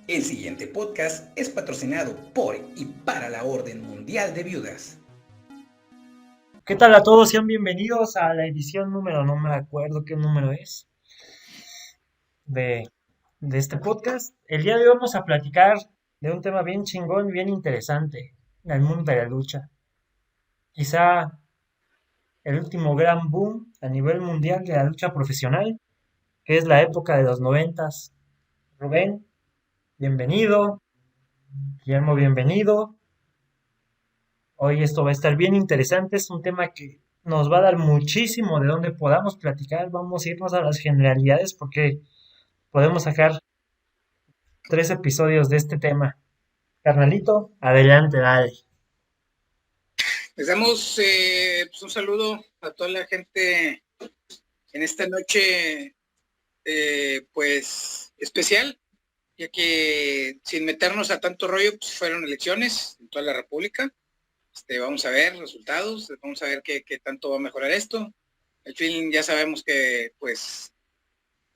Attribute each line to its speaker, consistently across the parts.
Speaker 1: El siguiente podcast es patrocinado por y para la Orden Mundial de Viudas.
Speaker 2: ¿Qué tal a todos? Sean bienvenidos a la edición número, no me acuerdo qué número es, de, de este podcast. El día de hoy vamos a platicar de un tema bien chingón, bien interesante, el mundo de la lucha. Quizá el último gran boom a nivel mundial de la lucha profesional, que es la época de los noventas. Rubén, bienvenido. Guillermo, bienvenido. Hoy esto va a estar bien interesante, es un tema que nos va a dar muchísimo de donde podamos platicar. Vamos a irnos a las generalidades porque podemos sacar 3 episodios de este tema. Carnalito, adelante, dale.
Speaker 3: Les damos pues un saludo a toda la gente en esta noche pues especial, ya que sin meternos a tanto rollo, pues fueron elecciones en toda la República. Vamos a ver resultados, vamos a ver qué tanto va a mejorar esto. Al fin ya sabemos que pues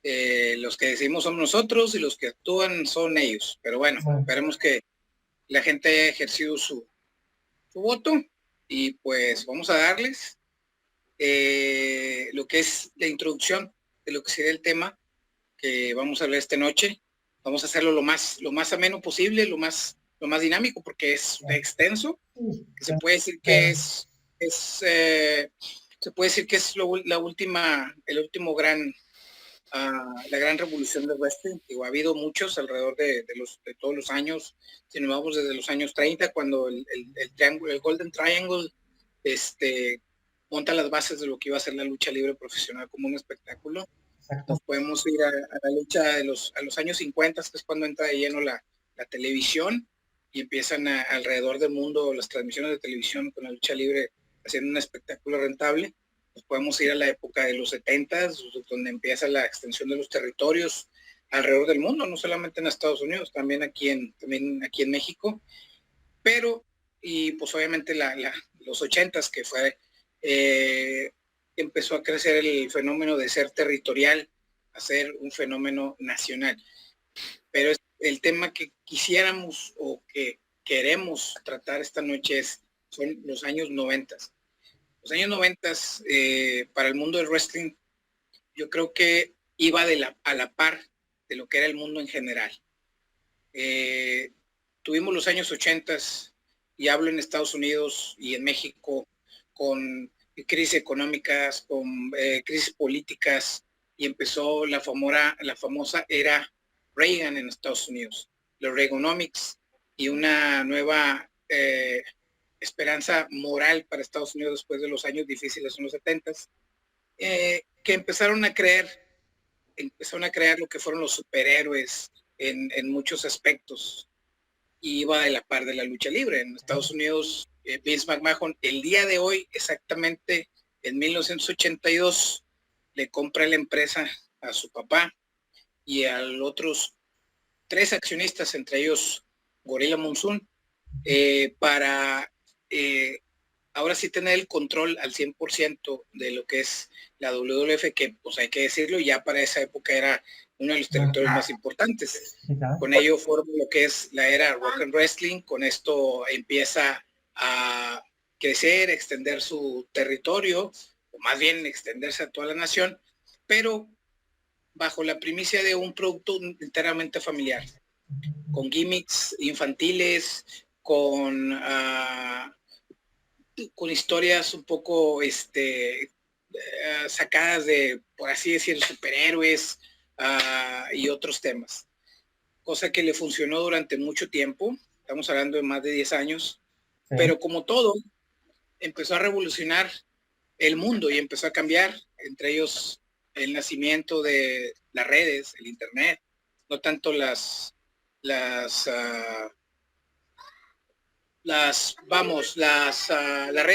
Speaker 3: los que decidimos somos nosotros y los que actúan son ellos. Pero bueno, esperemos que la gente haya ejercido su voto y pues vamos a darles lo que es la introducción de lo que sería el tema que vamos a hablar esta noche. Vamos a hacerlo lo más ameno posible, lo más dinámico, porque es extenso. Se puede decir que se puede decir que es el último gran la gran revolución del wrestling. Digo, ha habido muchos alrededor de todos los años. Si nos vamos desde los años 30, cuando el Golden Triangle monta las bases de lo que iba a ser la lucha libre profesional como un espectáculo. Exacto. Nos podemos ir a la lucha a los años 50, que es cuando entra de lleno la televisión y empiezan alrededor del mundo las transmisiones de televisión con la lucha libre haciendo un espectáculo rentable. Nos podemos ir a la época de los 70, donde empieza la extensión de los territorios alrededor del mundo, no solamente en Estados Unidos, también aquí en México. Pero, y pues obviamente los 80s, que fue, empezó a crecer el fenómeno de ser territorial a ser un fenómeno nacional. Pero el tema que quisiéramos o que queremos tratar esta noche son los años 90. Los años 90 para el mundo del wrestling, yo creo que iba a la par de lo que era el mundo en general. Tuvimos los años 80 y hablo en Estados Unidos y en México con crisis económicas, con crisis políticas, y empezó la famosa era Reagan en Estados Unidos, los Reaganomics, y una nueva esperanza moral para Estados Unidos después de los años difíciles en los 70s, que empezaron a crear lo que fueron los superhéroes en muchos aspectos, y iba de la par de la lucha libre. En Estados Unidos, Vince McMahon, el día de hoy, exactamente en 1982, le compra la empresa a su papá y a los otros 3 accionistas, entre ellos Gorilla Monsoon, para ahora sí tener el control al 100% de lo que es la WWF, que pues hay que decirlo, ya para esa época era uno de los territorios más importantes. Con ello forma lo que es la era rock and wrestling. Con esto empieza a crecer, extender su territorio, o más bien extenderse a toda la nación, pero bajo la primicia de un producto enteramente familiar, con gimmicks infantiles, con historias un poco sacadas de, por así decir, superhéroes y otros temas. Cosa que le funcionó durante mucho tiempo, estamos hablando de más de 10 años, sí. Pero como todo, empezó a revolucionar el mundo y empezó a cambiar, entre ellos el nacimiento de las redes, el internet, no tanto las redes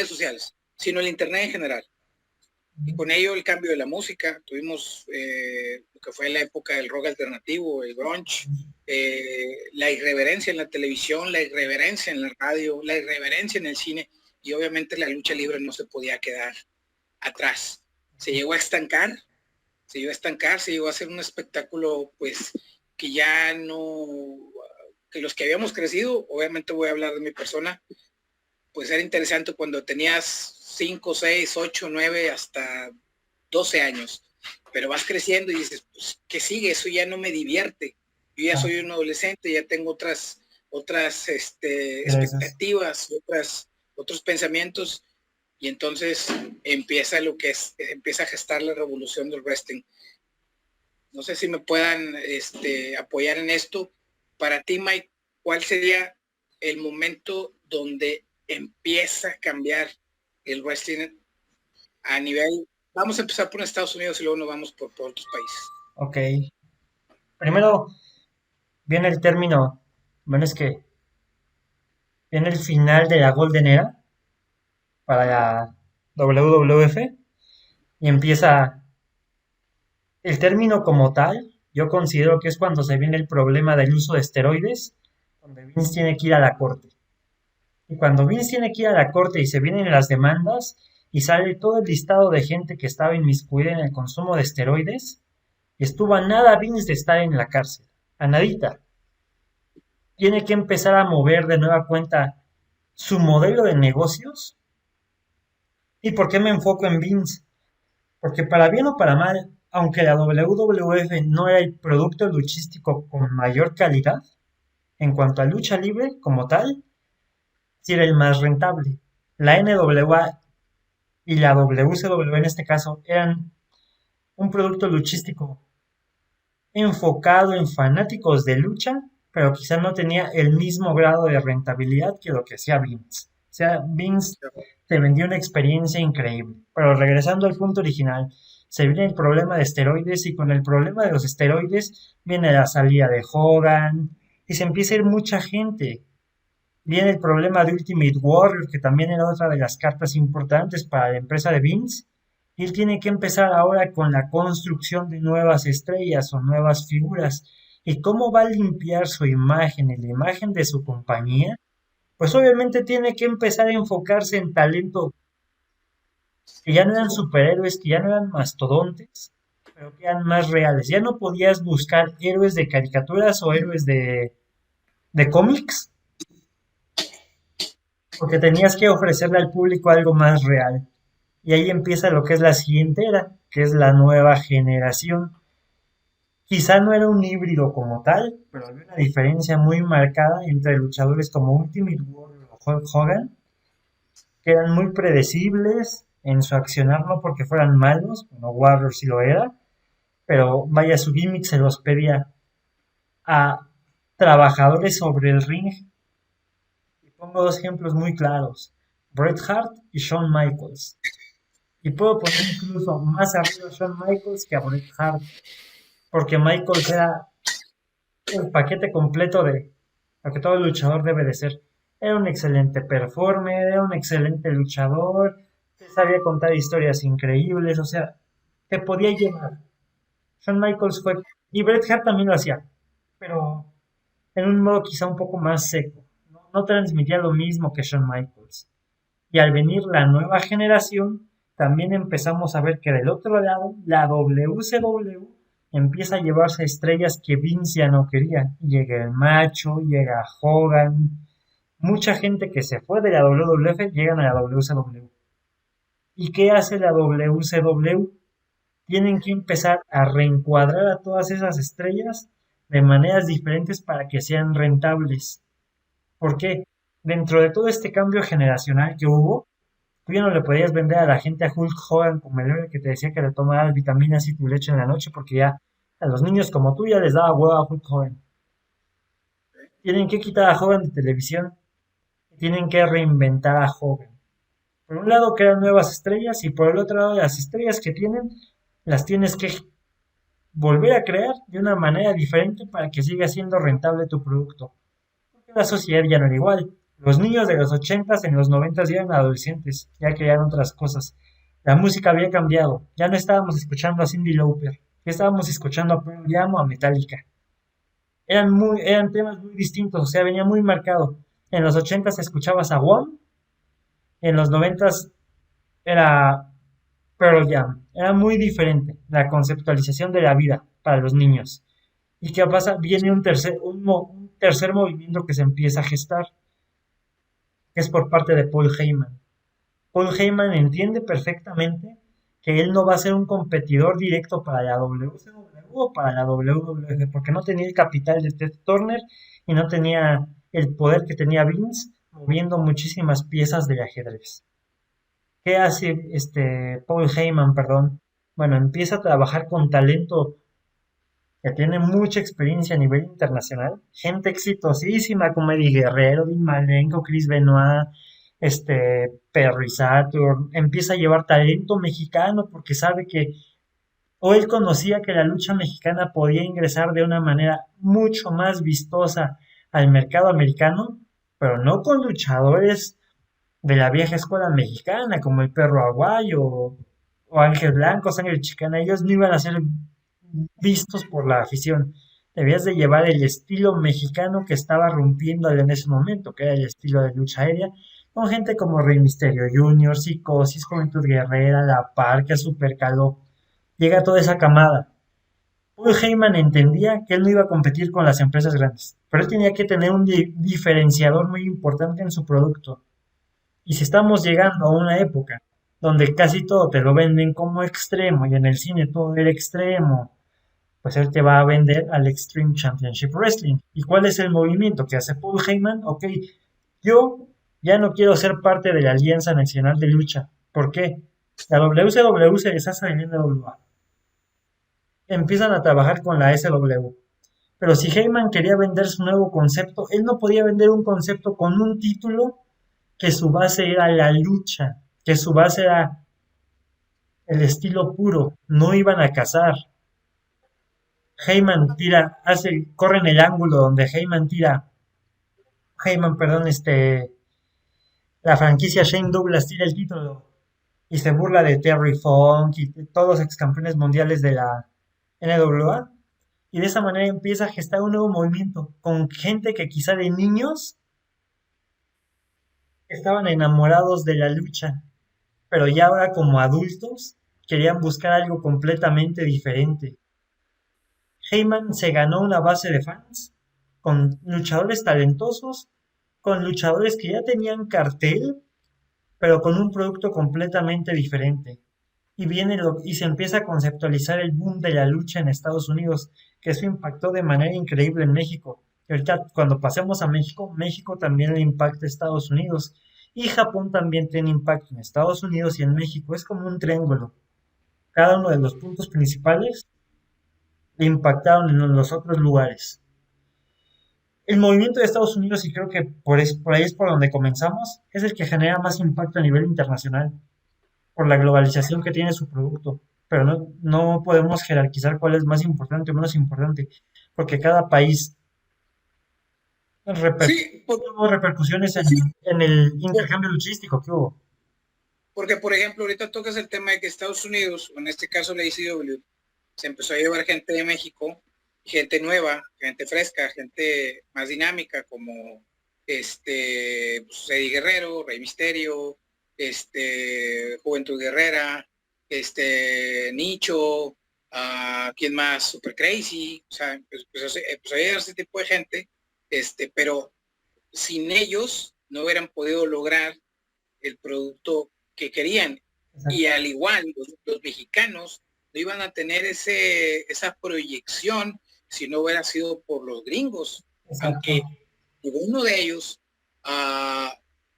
Speaker 3: sociales, sino el internet en general. Y con ello el cambio de la música. Tuvimos lo que fue la época del rock alternativo, el grunge, la irreverencia en la televisión, la irreverencia en la radio, la irreverencia en el cine, y obviamente la lucha libre no se podía quedar atrás. Se llegó a estancar, se llegó a hacer un espectáculo pues que ya no que los que habíamos crecido, obviamente voy a hablar de mi persona, pues era interesante cuando tenías 5, 6, 8, 9, hasta 12 años, pero vas creciendo y dices, pues, ¿qué sigue? Eso ya no me divierte. Yo ya soy un adolescente, ya tengo otras expectativas, otros pensamientos, y entonces empieza empieza a gestar la revolución del wrestling. No sé si me puedan apoyar en esto. Para ti, Mike, ¿cuál sería el momento donde empieza a cambiar el wrestling a nivel? Vamos a empezar por Estados Unidos y luego nos vamos por otros países.
Speaker 2: Ok. Primero viene el término, bueno, es que viene el final de la Golden Era para la WWF y empieza el término como tal. Yo considero que es cuando se viene el problema del uso de esteroides, donde Vince tiene que ir a la corte. Y cuando Vince tiene que ir a la corte y se vienen las demandas y sale todo el listado de gente que estaba inmiscuida en el consumo de esteroides, y estuvo a nada Vince de estar en la cárcel, a nadita. Tiene que empezar a mover de nueva cuenta su modelo de negocios. ¿Y por qué me enfoco en Vince? Porque para bien o para mal, aunque la WWF no era el producto luchístico con mayor calidad, en cuanto a lucha libre como tal, sí era el más rentable. La NWA y la WCW en este caso eran un producto luchístico enfocado en fanáticos de lucha, pero quizá no tenía el mismo grado de rentabilidad que lo que hacía Vince. O sea, Vince te vendió una experiencia increíble. Pero regresando al punto original, se viene el problema de esteroides y con el problema de los esteroides viene la salida de Hogan y se empieza a ir mucha gente. Viene el problema de Ultimate Warrior, que también era otra de las cartas importantes para la empresa de Vince. Y él tiene que empezar ahora con la construcción de nuevas estrellas o nuevas figuras. ¿Y cómo va a limpiar su imagen y la imagen de su compañía? Pues obviamente tiene que empezar a enfocarse en talento que ya no eran superhéroes, que ya no eran mastodontes, pero que eran más reales. Ya no podías buscar héroes de caricaturas o héroes de cómics, porque tenías que ofrecerle al público algo más real. Y ahí empieza lo que es la siguiente era, que es la nueva generación. Quizá no era un híbrido como tal, pero había una diferencia muy marcada entre luchadores como Ultimate Warrior o Hulk Hogan, que eran muy predecibles en su accionar, no porque fueran malos, bueno, Warrior sí lo era, pero vaya, su gimmick se los pedía a trabajadores sobre el ring. Y pongo dos ejemplos muy claros, Bret Hart y Shawn Michaels. Y puedo poner incluso más arriba a Shawn Michaels que a Bret Hart, porque Michaels era el paquete completo de lo que todo luchador debe de ser. Era un excelente performer, era un excelente luchador, sabía contar historias increíbles, o sea, te podía llevar. Shawn Michaels fue, y Bret Hart también lo hacía, pero en un modo quizá un poco más seco. No transmitía lo mismo que Shawn Michaels. Y al venir la nueva generación, también empezamos a ver que del otro lado, la WCW empieza a llevarse estrellas que Vince ya no quería. Llega el Macho, llega Hogan. Mucha gente que se fue de la WWF llegan a la WCW. ¿Y qué hace la WCW? Tienen que empezar a reencuadrar a todas esas estrellas de maneras diferentes para que sean rentables. ¿Por qué? Dentro de todo este cambio generacional que hubo, tú ya no le podías vender a la gente a Hulk Hogan como el héroe que te decía que le tomaras vitaminas y tu leche en la noche, porque ya a los niños como tú ya les daba huevo a Hulk Hogan. Tienen que quitar a Hogan de televisión y tienen que reinventar a Hogan. Por un lado crean nuevas estrellas y por el otro lado las estrellas que tienen las tienes que volver a crear de una manera diferente para que siga siendo rentable tu producto. Porque la sociedad ya no era igual. Los niños de los 80s en los 90s ya eran adolescentes, ya querían otras cosas. La música había cambiado, ya no estábamos escuchando a Cyndi Lauper, ya estábamos escuchando a Pearl Jam o a Metallica. Eran temas muy distintos, o sea, venía muy marcado. En los 80s escuchabas a Wham, en los 90s era Pearl Jam. Era muy diferente la conceptualización de la vida para los niños. ¿Y qué pasa? Viene un tercer movimiento que se empieza a gestar, que es por parte de Paul Heyman. Paul Heyman entiende perfectamente que él no va a ser un competidor directo para la WCW o para la WWF, porque no tenía el capital de Ted Turner y no tenía el poder que tenía Vince moviendo muchísimas piezas del ajedrez. ¿Qué hace Paul Heyman, perdón? Bueno, empieza a trabajar con talento que tiene mucha experiencia a nivel internacional, gente exitosísima como Eddie Guerrero, Dean Malenko, Chris Benoit, Perry Saturn, empieza a llevar talento mexicano porque sabe que, o él conocía que la lucha mexicana podía ingresar de una manera mucho más vistosa al mercado americano, pero no con luchadores de la vieja escuela mexicana, como el Perro Aguayo o Ángel Blanco, Sangre Chicana. Ellos no iban a ser vistos por la afición. Debías de llevar el estilo mexicano que estaba rompiendo en ese momento, que era el estilo de lucha aérea, con gente como Rey Misterio Jr., Psicosis, Juventud Guerrera, La Parca, Supercaló. Llega toda esa camada. Paul Heyman entendía que él no iba a competir con las empresas grandes, pero él tenía que tener un diferenciador muy importante en su producto. Y si estamos llegando a una época donde casi todo te lo venden como extremo y en el cine todo era extremo, pues él te va a vender al Extreme Championship Wrestling. ¿Y cuál es el movimiento que hace Paul Heyman? Ok, yo ya no quiero ser parte de la Alianza Nacional de Lucha. ¿Por qué? La WCW se deshace de la NWA. Empiezan a trabajar con la SW. Pero si Heyman quería vender su nuevo concepto, él no podía vender un concepto con un título que su base era la lucha, que su base era el estilo puro, no iban a cazar. Heyman tira, corre en el ángulo donde perdón, la franquicia Shane Douglas tira el título y se burla de Terry Funk y de todos los ex campeones mundiales de la NWA. Y de esa manera empieza a gestar un nuevo movimiento con gente que quizá de niños estaban enamorados de la lucha, pero ya ahora como adultos querían buscar algo completamente diferente. Heyman se ganó una base de fans con luchadores talentosos, con luchadores que ya tenían cartel, pero con un producto completamente diferente. Y se empieza a conceptualizar el boom de la lucha en Estados Unidos, que eso impactó de manera increíble en México. Y ahorita, cuando pasemos a México, México también le impacta a Estados Unidos. Y Japón también tiene impacto en Estados Unidos y en México. Es como un triángulo. Cada uno de los puntos principales le impactaron en los otros lugares. El movimiento de Estados Unidos, y creo que por ahí es por donde comenzamos, es el que genera más impacto a nivel internacional, por la globalización que tiene su producto. Pero no podemos jerarquizar cuál es más importante o menos importante, porque cada país
Speaker 3: Sí,
Speaker 2: tuvo repercusiones en el intercambio luchístico que hubo.
Speaker 3: porque por ejemplo, ahorita tocas el tema de que Estados Unidos, o en este caso la ICW, se empezó a llevar gente de México, gente nueva, gente fresca, gente más dinámica, como pues Eddie Guerrero, Rey Misterio, Juventud Guerrera, Nicho, ¿quién más? Super Crazy, o sea, pues a llegar ese tipo de gente, pero sin ellos no hubieran podido lograr el producto que querían.
Speaker 2: Exacto.
Speaker 3: Y al igual, los mexicanos no iban a tener esa proyección si no hubiera sido por los gringos.
Speaker 2: Exacto.
Speaker 3: Aunque uno de ellos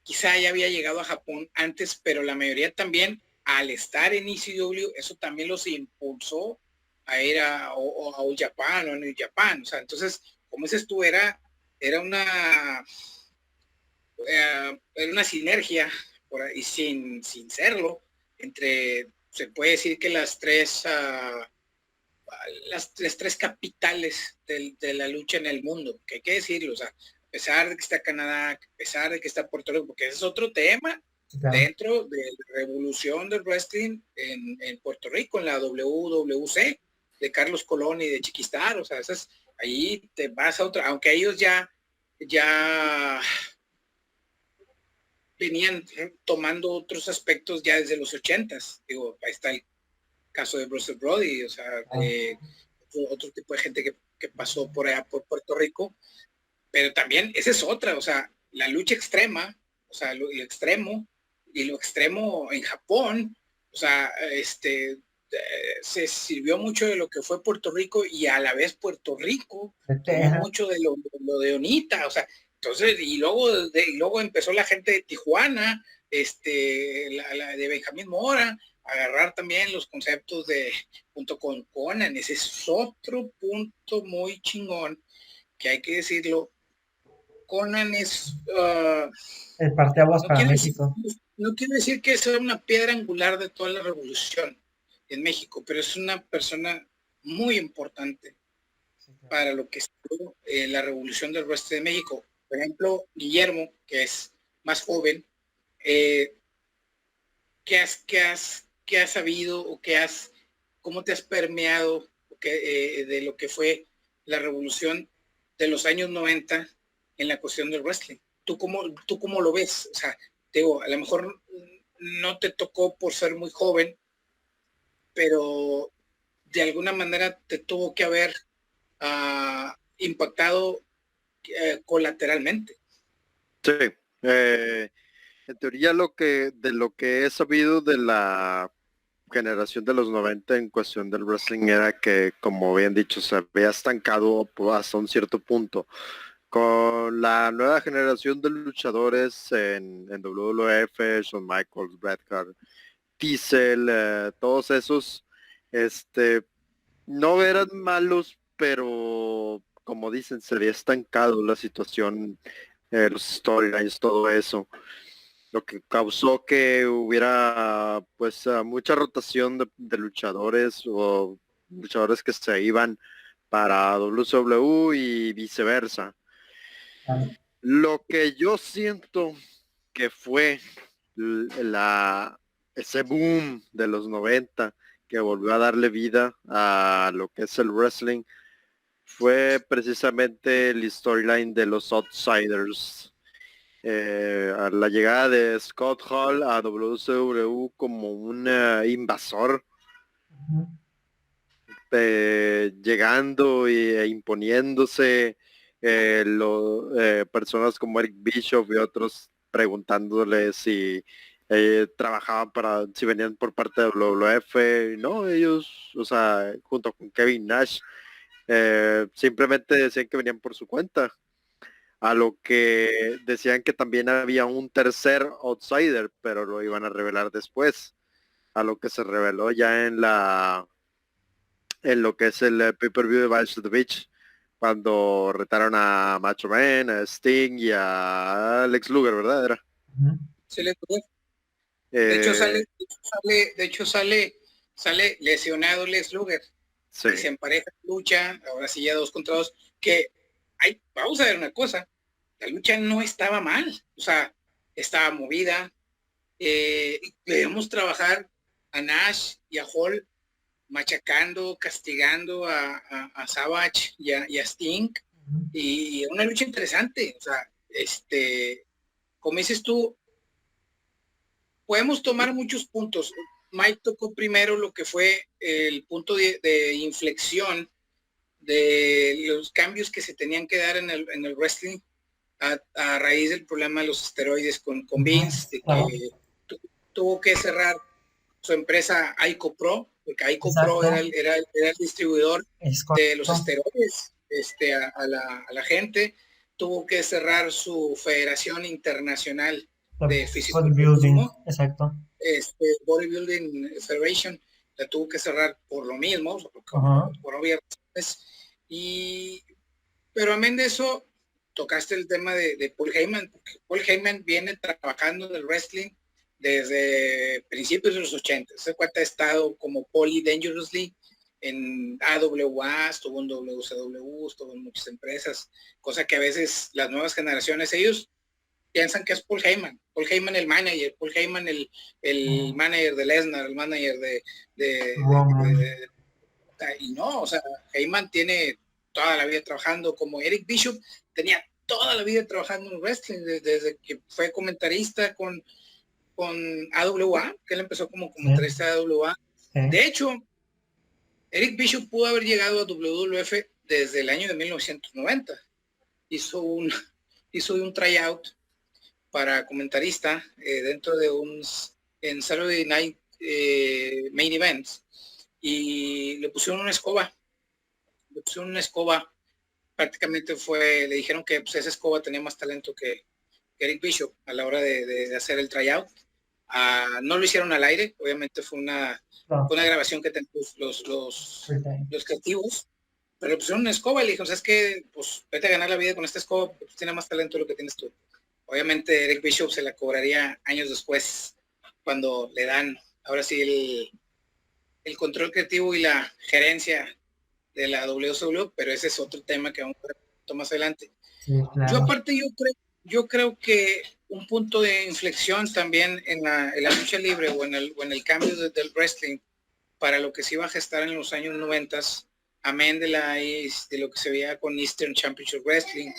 Speaker 3: quizá ya había llegado a Japón antes, pero la mayoría también, al estar en ECW, eso también los impulsó a ir a All Japan o a New Japan. O sea, entonces, como dices tú, era una sinergia por ahí, sin serlo, se puede decir que las tres capitales de la lucha en el mundo, que hay que decirlo, o sea, a pesar de que está Canadá, a pesar de que está Puerto Rico, porque ese es otro tema, claro, dentro de la revolución del wrestling en Puerto Rico, en la WWC, de Carlos Colón y de Chiquistar, o sea, ahí te vas a otra, aunque ellos ya venían tomando otros aspectos ya desde los 80s. Digo, ahí está el caso de Bruce Brody, o sea, otro tipo de gente que pasó por allá por Puerto Rico, pero también esa es otra, o sea, la lucha extrema, o sea, lo extremo, y lo extremo en Japón, o sea, se sirvió mucho de lo que fue Puerto Rico, y a la vez Puerto Rico tomó mucho de lo de Onita, o sea, entonces, y luego empezó la gente de Tijuana, la de Benjamín Mora, a agarrar también los conceptos de, junto con Conan. Ese es otro punto muy chingón, que hay que decirlo. Conan es...
Speaker 2: El parteaguas para México.
Speaker 3: No quiero decir que sea una piedra angular de toda la revolución en México, pero es una persona muy importante para lo que es la revolución del oeste de México. Por ejemplo, Guillermo, que es más joven, ¿qué has sabido o cómo te has permeado de lo que fue la revolución de los años 90 en la cuestión del wrestling? ¿Tú cómo lo ves? O sea, te digo, a lo mejor no te tocó por ser muy joven, pero de alguna manera te tuvo que haber impactado colateralmente.
Speaker 4: Sí, en teoría de lo que he sabido de la generación de los 90 en cuestión del wrestling era que, como habían dicho, se había estancado hasta un cierto punto. Con la nueva generación de luchadores en WWF, Shawn Michaels, Bret Hart, Diesel, todos esos, no eran malos, pero como dicen, se había estancado la situación, los storylines, todo eso, lo que causó que hubiera pues mucha rotación de luchadores o luchadores que se iban para WCW y viceversa. Lo que yo siento que fue ese boom de los 90 que volvió a darle vida a lo que es el wrestling fue precisamente el storyline de los Outsiders. A la llegada de Scott Hall a WCW como un invasor, llegando e imponiéndose, personas como Eric Bischoff y otros preguntándole si trabajaban si venían por parte de WWF. No, ellos, o sea, junto con Kevin Nash, simplemente decían que venían por su cuenta, a lo que decían que también había un tercer outsider, pero lo iban a revelar después, a lo que se reveló ya en lo que es el pay-per-view de Bash to the Beach, cuando retaron a Macho Man, a Sting y a Lex Luger, ¿verdad? Era.
Speaker 3: Sí, de hecho sale lesionado Lex Luger. Sí. Y se empareja lucha, ahora sí ya 2 contra 2, vamos a ver una cosa, la lucha no estaba mal, o sea, estaba movida, debemos trabajar a Nash y a Hall machacando, castigando a Savage y a Sting, y una lucha interesante, o sea, como dices tú, podemos tomar muchos puntos. Mike tocó primero lo que fue el punto de inflexión de los cambios que se tenían que dar en el wrestling a raíz del problema de los esteroides con Vince, de que tuvo que cerrar su empresa Ico Pro, porque Ico Pro era el distribuidor de los esteroides a la gente. Tuvo que cerrar su Federación Internacional de
Speaker 2: Bodybuilding, exacto.
Speaker 3: Bodybuilding Federation la tuvo que cerrar por lo mismo, por obvias razones. Pero amén de eso, tocaste el tema de Paul Heyman, porque Paul Heyman viene trabajando en el wrestling desde principios de los 80. Ese cuate ha estado como Paulie Dangerously en AWA, estuvo en WCW, estuvo en muchas empresas, cosa que a veces las nuevas generaciones, ellos piensan que es Paul Heyman el manager, Paul Heyman el manager de Lesnar, el manager y no, o sea, Heyman tiene toda la vida trabajando, como Eric Bischoff tenía toda la vida trabajando en wrestling, desde que fue comentarista con AWA, que él empezó como comentarista de AWA. De hecho, Eric Bischoff pudo haber llegado a WWF desde el año de 1990, hizo un, hizo un tryout para comentarista dentro de en Saturday Night Main Events, y le pusieron una escoba. Prácticamente le dijeron que pues, esa escoba tenía más talento que Eric Bishop a la hora de hacer el tryout. No lo hicieron al aire, obviamente fue una grabación que tenían los creativos, pero le pusieron una escoba y le dijeron, ¿sabes qué? Pues vete a ganar la vida con esta escoba, pues tiene más talento de lo que tienes tú. Obviamente Eric Bishop se la cobraría años después, cuando le dan, ahora sí, el control creativo y la gerencia de la WCW, pero ese es otro tema que vamos a ver más adelante.
Speaker 2: Sí, claro.
Speaker 3: Yo creo que un punto de inflexión también en la lucha libre o en el cambio del wrestling para lo que se iba a gestar en los años 90, amén de lo que se veía con Eastern Championship Wrestling,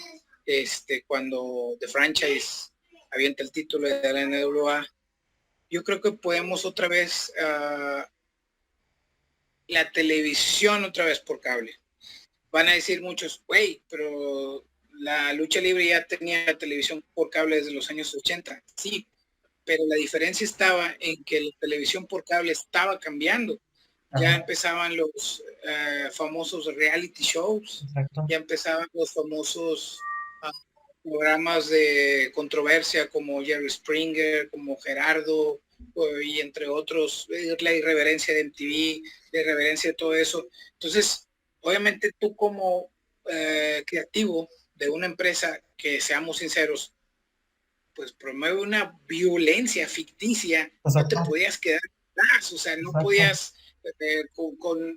Speaker 3: cuando The Franchise avienta el título de la NWA. Yo creo que podemos otra vez la televisión otra vez por cable. Van a decir muchos, güey, pero la lucha libre ya tenía la televisión por cable desde los años 80. Sí, pero la diferencia estaba en que la televisión por cable estaba cambiando. Ya empezaban los famosos reality shows. Exacto. Ya empezaban los famosos programas de controversia como Jerry Springer, como Gerardo, y entre otros, la irreverencia de MTV, la irreverencia de todo eso. Entonces, obviamente tú como creativo de una empresa que, seamos sinceros, pues promueve una violencia ficticia, exacto, no te podías quedar atrás, o sea, no exacto, podías,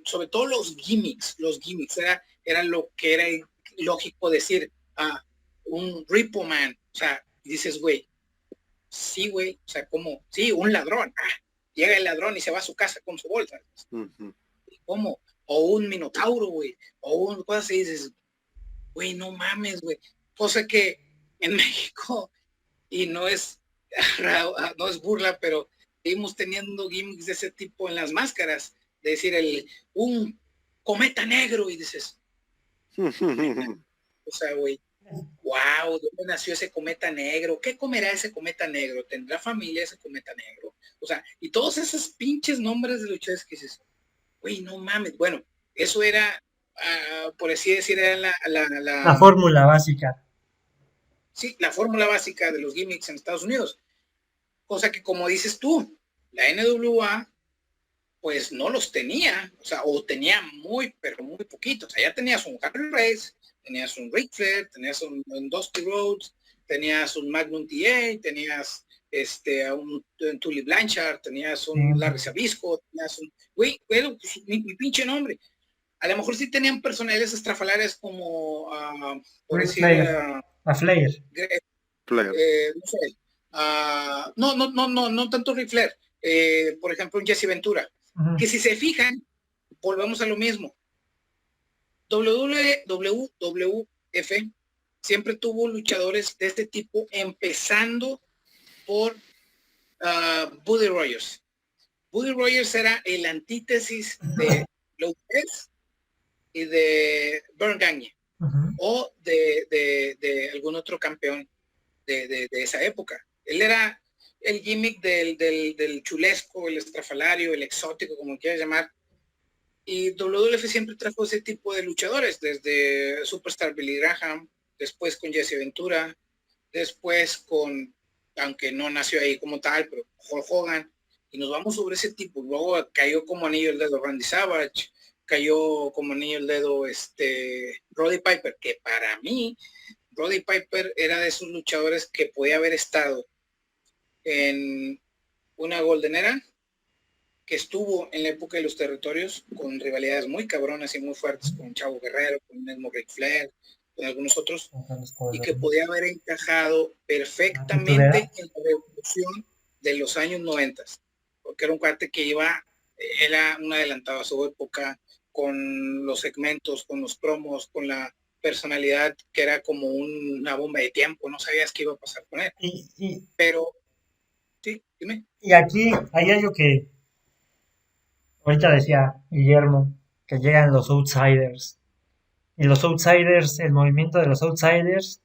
Speaker 3: sobre todo los gimmicks era lo que era lógico decir, un Repo Man, o sea, dices, güey, sí, güey, o sea, como, sí, un ladrón, llega el ladrón y se va a su casa con su bolsa, ¿cómo? O un minotauro, güey, o un cosa así, dices, güey, no mames, güey, cosa que en México, y no es burla, pero seguimos teniendo gimmicks de ese tipo en las máscaras, de decir un cometa negro, y dices, o sea, güey, wow, ¿dónde nació ese cometa negro? ¿Qué comerá ese cometa negro? ¿Tendrá familia ese cometa negro? O sea, y todos esos pinches nombres de luchadores que dices, güey, no mames. Bueno, eso era, por así decir, era
Speaker 2: la fórmula básica.
Speaker 3: Sí, la fórmula básica de los gimmicks en Estados Unidos. Cosa que, como dices tú, la NWA, pues no los tenía, o sea, o tenía muy, pero muy poquitos. O sea, ya tenías un Harry Race, tenías un Ric Flair, tenías un Dusty Rhodes, tenías un Magnum TA, tenías un Tully Blanchard, tenías un Larry Zbyszko, tenías un... Güey, pues, mi pinche nombre. A lo mejor sí tenían personales estrafalarias como, por decir...
Speaker 2: a Flair.
Speaker 3: No sé. No tanto Ric Flair. Por ejemplo, un Jesse Ventura. Que si se fijan, volvemos a lo mismo. WWF siempre tuvo luchadores de este tipo, empezando por Buddy Rogers. Buddy Rogers era el antítesis de Lopez y de Verne Gagne, o de algún otro campeón de esa época. Él era el gimmick del chulesco, el estrafalario, el exótico, como quieras llamar. Y WWF siempre trajo ese tipo de luchadores, desde Superstar Billy Graham, después con Jesse Ventura, después con, aunque no nació ahí como tal, pero Hulk Hogan, y nos vamos sobre ese tipo. Luego cayó como anillo el dedo Randy Savage, cayó como anillo el dedo Roddy Piper, que para mí Roddy Piper era de esos luchadores que podía haber estado en una Golden Era, que estuvo en la época de los territorios, con rivalidades muy cabronas y muy fuertes con Chavo Guerrero, con el mismo Ric Flair, con algunos otros, y que podía haber encajado perfectamente en la revolución de los años 90, porque era un cuate que era un adelantado a su época, con los segmentos, con los promos, con la personalidad que era como una bomba de tiempo, no sabías qué iba a pasar con él. Pero, sí, dime.
Speaker 2: Y aquí hay algo que ahorita decía Guillermo, que llegan los outsiders. y los outsiders, el movimiento de los outsiders,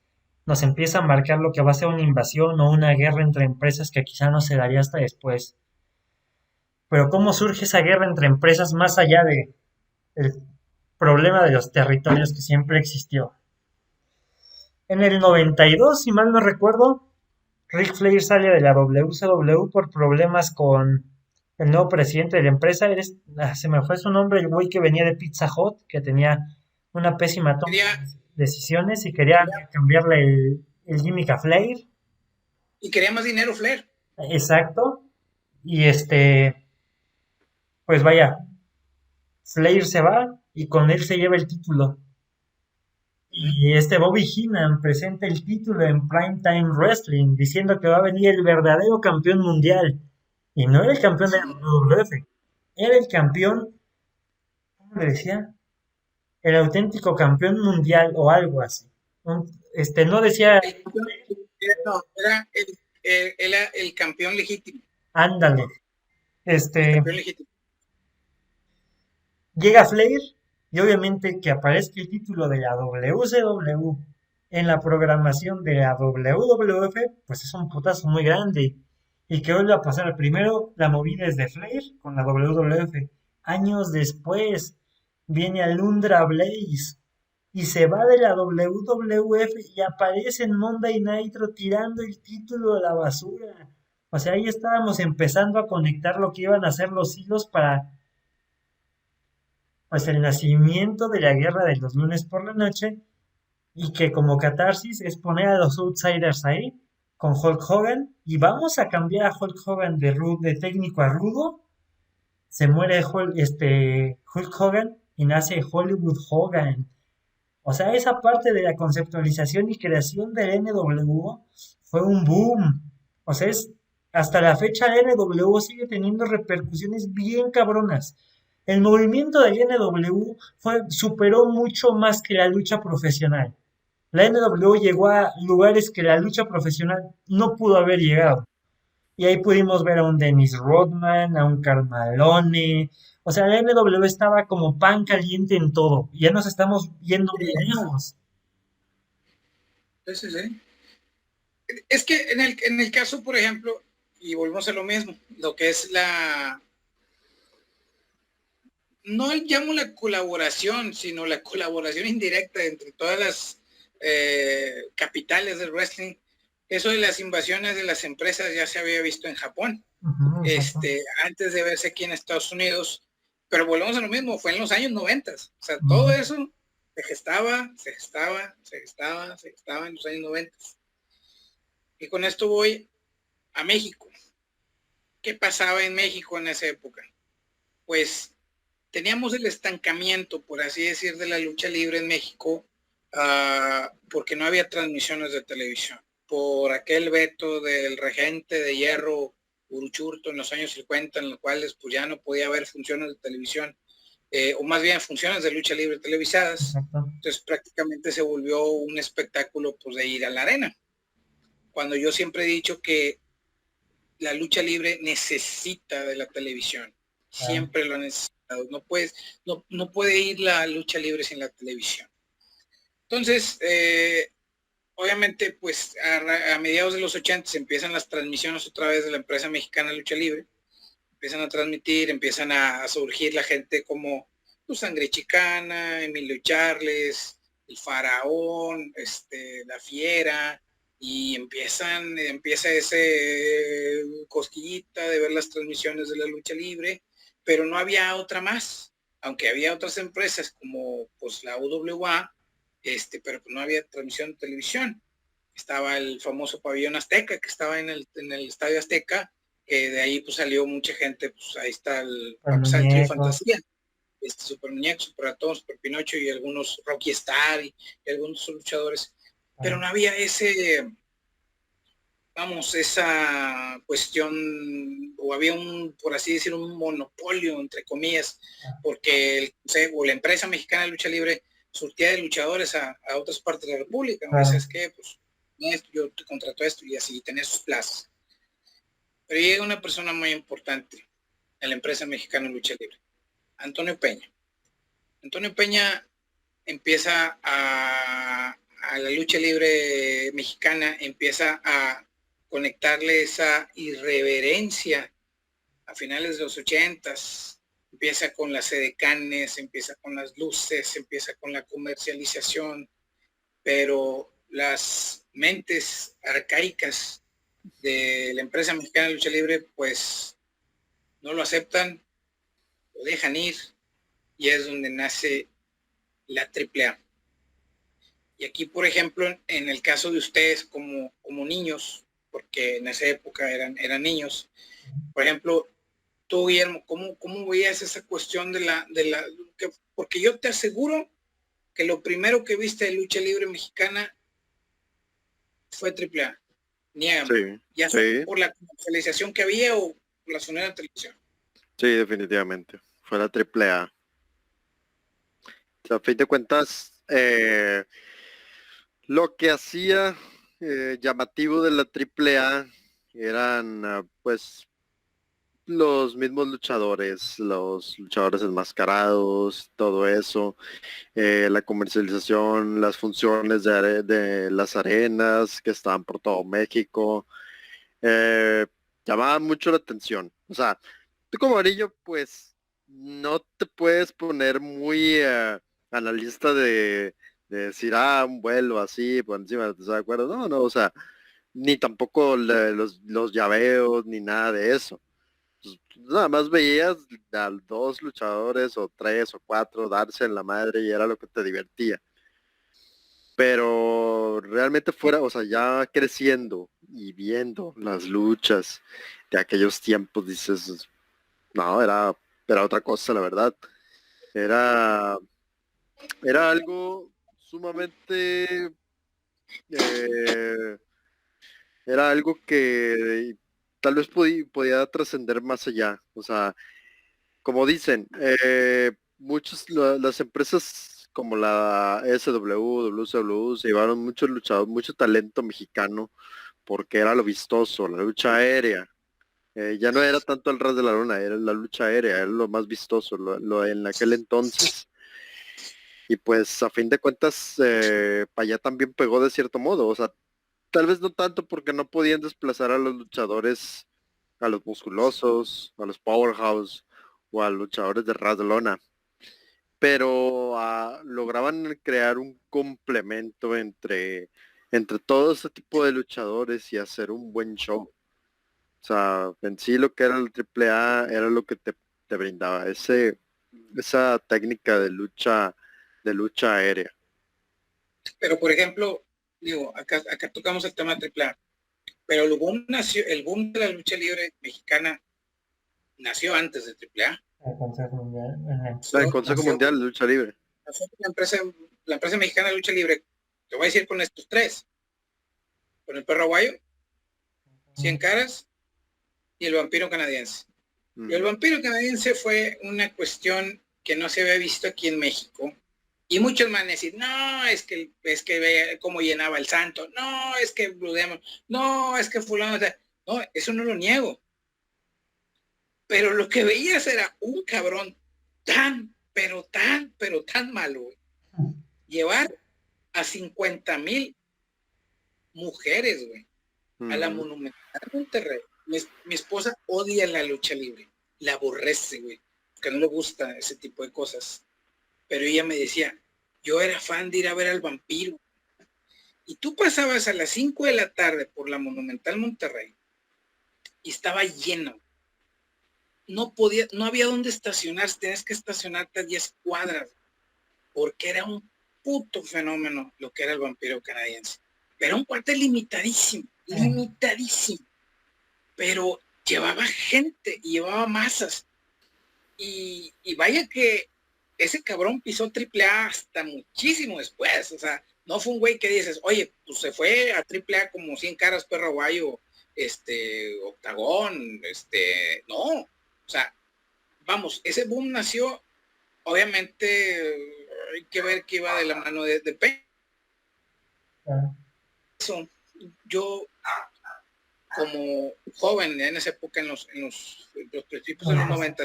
Speaker 2: nos empieza a marcar lo que va a ser una invasión o una guerra entre empresas que quizá no se daría hasta después. Pero ¿cómo surge esa guerra entre empresas más allá de el problema de los territorios que siempre existió? En el 92, si mal no recuerdo, Ric Flair sale de la WCW por problemas con el nuevo presidente de la empresa. Se me fue su nombre, el güey que venía de Pizza Hut, que tenía una pésima toma
Speaker 3: Quería,
Speaker 2: de decisiones y quería cambiarle el gimmick a Flair.
Speaker 3: y quería más dinero Flair.
Speaker 2: Exacto. Y pues vaya, Flair se va y con él se lleva el título. Y Bobby Heenan presenta el título en Primetime Wrestling diciendo que va a venir el verdadero campeón mundial. Y no era el campeón de la WWF, era el campeón, ¿cómo le decía? El auténtico campeón mundial o algo así. No decía,
Speaker 3: No, era el campeón legítimo.
Speaker 2: ándale.
Speaker 3: El campeón legítimo.
Speaker 2: Llega Flair y obviamente que aparezca el título de la WCW en la programación de la WWF, pues es un putazo muy grande. Y que vuelve a pasar primero la movida es de Flair con la WWF. Años después viene Alundra Blaze y se va de la WWF y aparece en Monday Nitro tirando el título a la basura. O sea, ahí estábamos empezando a conectar lo que iban a ser los hilos para pues el nacimiento de la guerra de los lunes por la noche y que como catarsis es poner a los outsiders ahí con Hulk Hogan y vamos a cambiar a Hulk Hogan de técnico a rudo. Se muere Hulk Hogan y nace Hollywood Hogan. O sea, esa parte de la conceptualización y creación del NWO fue un boom. O sea, hasta la fecha el NWO sigue teniendo repercusiones bien cabronas. El movimiento del NWO superó mucho más que la lucha profesional. La NWO llegó a lugares que la lucha profesional no pudo haber llegado. Y ahí pudimos ver a un Dennis Rodman, a un Karl Malone. O sea, la NW estaba como pan caliente en todo. Y ya nos estamos yendo muy lejos.
Speaker 3: Sí, sí. Es que en el caso, por ejemplo, y volvemos a lo mismo, lo que es no llamo la colaboración, sino la colaboración indirecta entre todas las capitales del wrestling. Eso de las invasiones de las empresas ya se había visto en Japón, antes de verse aquí en Estados Unidos, pero volvemos a lo mismo, fue en los años 90. O sea, todo eso se gestaba en los años 90. Y con esto voy a México. ¿Qué pasaba en México en esa época? Pues teníamos el estancamiento, por así decir, de la lucha libre en México, porque no había transmisiones de televisión. Por aquel veto del regente de hierro Uruchurto en los años 50, en los cuales pues ya no podía haber funciones de televisión, o más bien funciones de lucha libre televisadas. Entonces prácticamente se volvió un espectáculo pues de ir a la arena. Cuando yo siempre he dicho que la lucha libre necesita de la televisión, siempre lo ha necesitado. No puede ir la lucha libre sin la televisión. Entonces, obviamente, pues a mediados de los 80 empiezan las transmisiones otra vez de la empresa mexicana de lucha libre. Empiezan a transmitir, empiezan a surgir la gente como Sangre Chicana, Emilio Charles, el Faraón, la Fiera, y empieza ese cosquillita de ver las transmisiones de la lucha libre, pero no había otra más, aunque había otras empresas como pues la UWA, pero pues no había transmisión de televisión. Estaba el famoso pabellón Azteca, que estaba en el Estadio Azteca, que de ahí pues salió mucha gente, pues ahí está el Trío Fantasía, Super Muñeco, Super Ratón, Super Pinocho y algunos Rocky Star y algunos luchadores, pero no había esa cuestión, o había por así decir, un monopolio, entre comillas, porque la empresa mexicana de lucha libre surtía de luchadores a otras partes de la República. Entonces, que pues yo te contrato esto y así, tenés sus plazas. Pero llega una persona muy importante en la empresa mexicana de lucha libre, Antonio Peña. Antonio Peña empieza a la lucha libre mexicana, empieza a conectarle esa irreverencia a finales de los 80s, empieza con las edecanes, empieza con las luces, empieza con la comercialización, pero las mentes arcaicas de la empresa mexicana de lucha libre pues no lo aceptan, lo dejan ir, y es donde nace la AAA. Y aquí, por ejemplo, en el caso de ustedes como niños, porque en esa época eran niños, por ejemplo, tú, Guillermo, ¿cómo veías esa cuestión porque yo te aseguro que lo primero que viste de lucha libre mexicana fue AAA? Niégame.
Speaker 4: Sí,
Speaker 3: Ya sea por la comercialización que había o por la sonera de televisión.
Speaker 4: sí, definitivamente. Fue la AAA. O sea, a fin de cuentas, lo que hacía llamativo de la AAA eran pues los mismos luchadores, los luchadores enmascarados, todo eso, la comercialización, las funciones de las arenas que estaban por todo México, llamaban mucho la atención. O sea, tú como niño, pues, no te puedes poner muy a la lista de decir, un vuelo así, por encima, ¿estás de acuerdo? No, no, o sea, ni tampoco los llaveos, ni nada de eso. Pues, nada más veías a dos luchadores o tres o cuatro darse en la madre y era lo que te divertía. Pero realmente fuera, o sea, ya creciendo y viendo las luchas de aquellos tiempos, dices, no, era otra cosa, la verdad. Era, era algo sumamente, eh, era algo que tal vez podía trascender más allá. O sea, como dicen, las empresas como la SW, WCW se llevaron muchos luchadores, mucho talento mexicano porque era lo vistoso, la lucha aérea. Ya no era tanto el ras de la luna, era la lucha aérea, era lo más vistoso, lo en aquel entonces. Y pues a fin de cuentas, para allá también pegó de cierto modo. O sea, tal vez no tanto porque no podían desplazar a los luchadores, a los musculosos, a los powerhouse o a luchadores de ras de lona, pero lograban crear un complemento entre todo ese tipo de luchadores y hacer un buen show. O sea, en sí lo que era el AAA era lo que te brindaba, esa técnica de lucha aérea.
Speaker 3: Pero, por ejemplo, digo, acá tocamos el tema de AAA, pero el boom de la lucha libre mexicana nació antes de AAA.
Speaker 2: El Consejo Mundial.
Speaker 4: El Consejo Mundial de Lucha Libre.
Speaker 3: La empresa mexicana de lucha libre, te voy a decir con estos tres, con el perro aguayo, 100 caras y el vampiro canadiense. Y el vampiro canadiense fue una cuestión que no se había visto aquí en México. Y muchos van a decir, no, es que ve cómo llenaba el santo, no, es que Blue Demon, no, es que fulano, no, eso no lo niego. Pero lo que veías era un cabrón pero tan malo, güey. Llevar a 50,000 mujeres, güey, a la Monumental Monterrey. Mi esposa odia la lucha libre, la aborrece, güey, porque no le gusta ese tipo de cosas. Pero ella me decía, yo era fan de ir a ver al vampiro. Y tú pasabas a las 5 de la tarde por la Monumental Monterrey y estaba lleno. No había dónde estacionarse, tenías que estacionarte a 10 cuadras, porque era un puto fenómeno lo que era el vampiro canadiense. Era un cuate limitadísimo, pero llevaba gente y llevaba masas. Y vaya que ese cabrón pisó AAA hasta muchísimo después. O sea, no fue un güey que dices, oye, pues se fue a AAA como 100 caras, perro aguayo, Octagón, no. O sea, vamos, ese boom nació, obviamente, hay que ver que iba de la mano de Peña. Eso, yo, como joven en esa época, en los principios de los 90,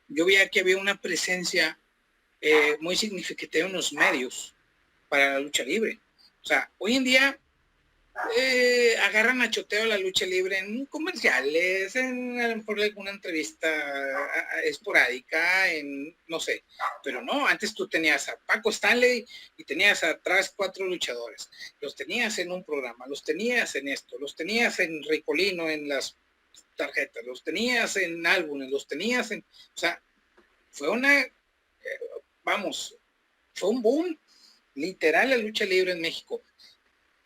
Speaker 3: yo veía que había una presencia muy significativo en los medios para la lucha libre. O sea, hoy en día agarran a choteo la lucha libre en comerciales, en a lo mejor alguna entrevista esporádica, en no sé, pero no, antes tú tenías a Paco Stanley y tenías atrás 4 luchadores, los tenías en un programa, los tenías en esto, los tenías en Ricolino en las tarjetas, los tenías en álbumes, los tenías en, o sea, fue fue un boom literal la lucha libre en México.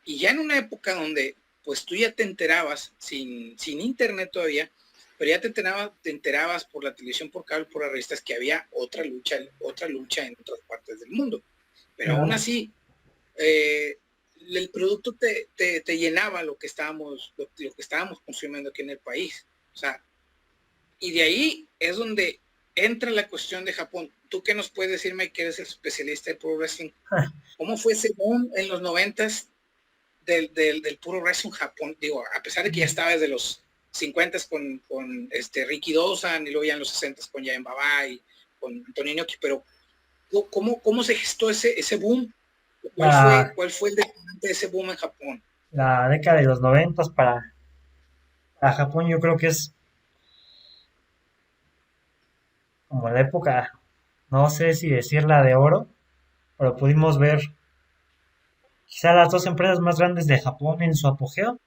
Speaker 3: Y ya en una época donde pues tú ya te enterabas, sin internet todavía, pero ya te enterabas por la televisión, por cable, por las revistas, que había otra lucha en otras partes del mundo. Pero aún así, el producto te llenaba lo que estábamos consumiendo aquí en el país. O sea, y de ahí es donde entra la cuestión de Japón. ¿Tú qué nos puedes decir, Mike, que eres el especialista de Pro Wrestling? ¿Cómo fue ese boom en los 90s del puro wrestling Japón? Digo, a pesar de que ya estaba desde los 50s con Ricky Dawson y luego ya en los 60s con Giant Baba y con Antonio Inoki, pero ¿cómo se gestó ese boom? ¿Cuál fue el detonante de ese boom en Japón?
Speaker 2: La década de los 90 para Japón yo creo que es como la época, no sé si decirla de oro, pero pudimos ver quizá las 2 empresas más grandes de Japón en su apogeo.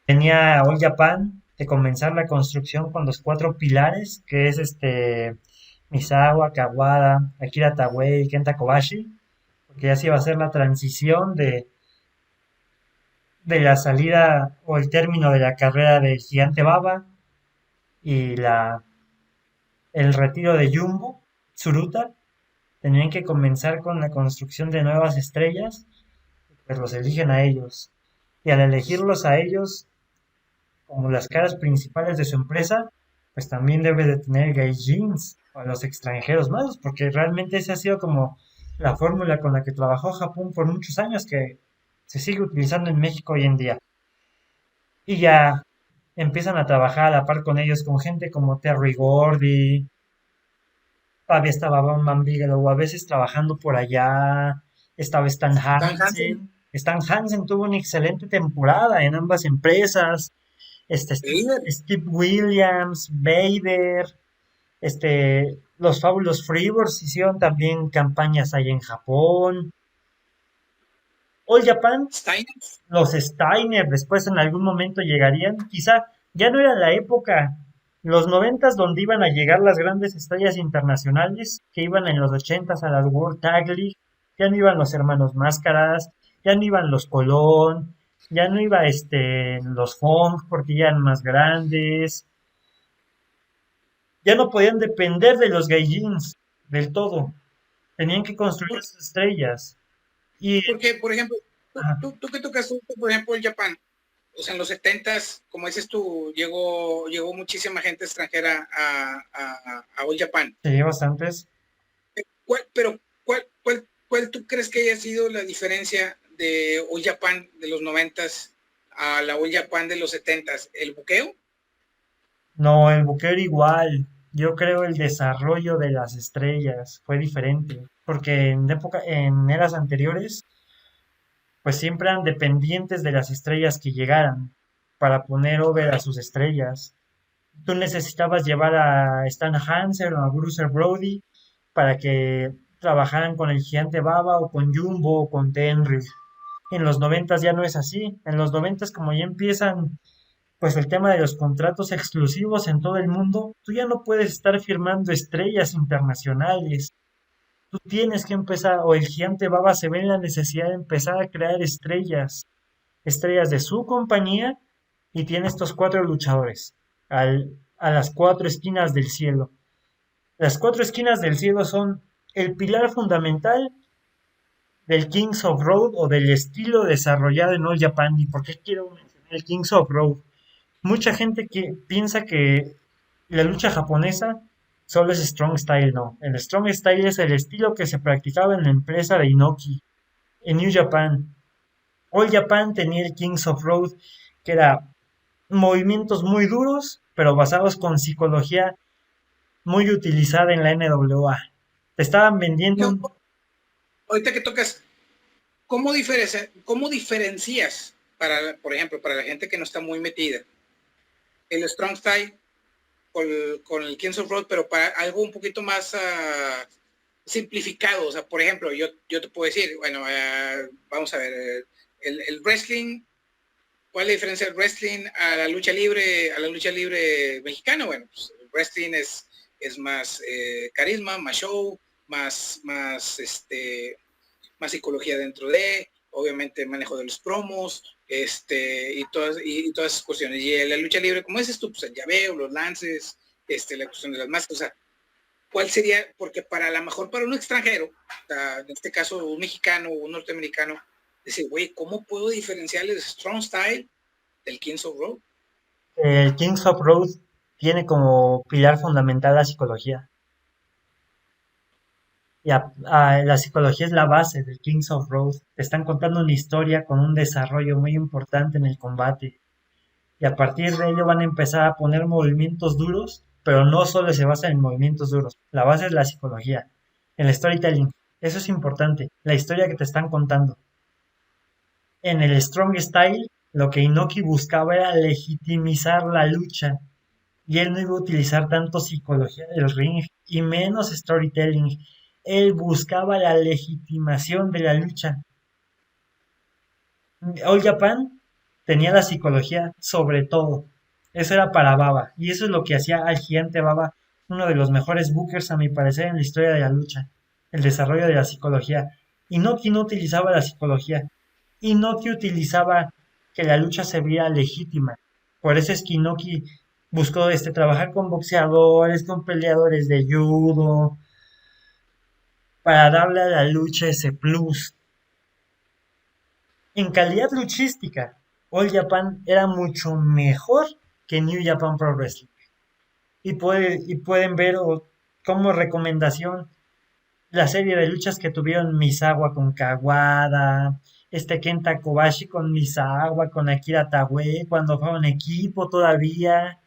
Speaker 2: Tenía All Japan de comenzar la construcción con los 4 pilares, que es Misawa, Kawada, Akira Taguei y Kenta Kobashi, porque ya se iba a hacer la transición de la salida o el término de la carrera del Gigante Baba y el retiro de Jumbo, Tsuruta. Tenían que comenzar con la construcción de nuevas estrellas, pues los eligen a ellos. Y al elegirlos a ellos como las caras principales de su empresa, pues también debe de tener gaijins a los extranjeros más, porque realmente esa ha sido como la fórmula con la que trabajó Japón por muchos años, que se sigue utilizando en México hoy en día. Y ya empiezan a trabajar a la par con ellos, con gente como Terry Gordy, todavía estaba Bam Bigelow, a veces trabajando por allá, estaba Stan Hansen. Stan Hansen tuvo una excelente temporada en ambas empresas. Steve Williams, Vader, los Fabulous Freebirds hicieron también campañas ahí en Japón. All Japan, los Steiner después en algún momento llegarían, quizá ya no era la época, los 90s donde iban a llegar las grandes estrellas internacionales, que iban en los 80s a las World Tag League, ya no iban los hermanos Máscaras, ya no iban los Colón, ya no iba los Funk porque ya eran más grandes, ya no podían depender de los gaijins del todo, tenían que construir sus estrellas.
Speaker 3: Porque, por ejemplo, tú que tocas, por ejemplo, el Japón, o sea, en los 70s, como dices tú, llegó muchísima gente extranjera a All Japan.
Speaker 2: Sí, bastantes.
Speaker 3: ¿Cuál tú crees que haya sido la diferencia de All Japan de los 90s a la All Japan de los 70s? ¿El buqueo?
Speaker 2: No, el buqueo era igual. Yo creo el desarrollo de las estrellas fue diferente, porque en eras anteriores, pues siempre eran dependientes de las estrellas que llegaran para poner over a sus estrellas. Tú necesitabas llevar a Stan Hansen o a Bruiser Brody para que trabajaran con el Gigante Baba o con Jumbo o con Tenryu. En los 90s ya no es así. En los 90s como ya empiezan pues el tema de los contratos exclusivos en todo el mundo, tú ya no puedes estar firmando estrellas internacionales. Tú tienes que empezar, o el Gigante Baba se ve en la necesidad de empezar a crear estrellas de su compañía, y tiene estos 4 luchadores a las 4 esquinas del cielo. Las 4 esquinas del cielo son el pilar fundamental del Kings of Road o del estilo desarrollado en All Japan. ¿Y por qué quiero mencionar el Kings of Road? Mucha gente que piensa que la lucha japonesa solo es Strong Style. No, el Strong Style es el estilo que se practicaba en la empresa de Inoki, en New Japan. All Japan tenía el Kings of Road, que era movimientos muy duros, pero basados con psicología muy utilizada en la NWA. Te estaban vendiendo
Speaker 3: Yo, ahorita que tocas, ¿cómo diferencias, por ejemplo, para la gente que no está muy metida, el Strong Style con el Kings of Road, pero para algo un poquito más simplificado? O sea, por ejemplo, yo te puedo decir, bueno, vamos a ver, el wrestling, ¿cuál es la diferencia del wrestling a la lucha libre mexicana? Bueno, pues el wrestling es más carisma, más show, más psicología dentro de, obviamente manejo de los promos, y todas esas cuestiones. Y la lucha libre, como dices tú, pues el llaveo, los lances, la cuestión de las máscaras. O sea, ¿cuál sería? Porque a lo mejor para un extranjero, o sea, en este caso un mexicano o un norteamericano, dice, güey, ¿cómo puedo diferenciar el Strong Style del Kings of Road?
Speaker 2: el Kings of Road tiene como pilar fundamental la psicología. Y la psicología es la base del Kings of Road. Te están contando una historia con un desarrollo muy importante en el combate. Y a partir de ello van a empezar a poner movimientos duros, pero no solo se basa en movimientos duros. La base es la psicología, el storytelling. Eso es importante, la historia que te están contando. En el Strong Style, lo que Inoki buscaba era legitimizar la lucha. Y él no iba a utilizar tanto psicología del ring y menos storytelling. Él buscaba la legitimación de la lucha. All Japan tenía la psicología sobre todo. Eso era para Baba. Y eso es lo que hacía al gigante Baba uno de los mejores bookers, a mi parecer, en la historia de la lucha. El desarrollo de la psicología. Inoki no utilizaba la psicología. Inoki utilizaba que la lucha se viera legítima. Por eso es que Inoki buscó trabajar con boxeadores, con peleadores de judo, para darle a la lucha ese plus. En calidad luchística, All Japan era mucho mejor que New Japan Pro Wrestling. Y pueden ver como recomendación la serie de luchas que tuvieron Misawa con Kawada, Kenta Kobashi con Misawa, con Akira Taue, cuando fueron equipo todavía,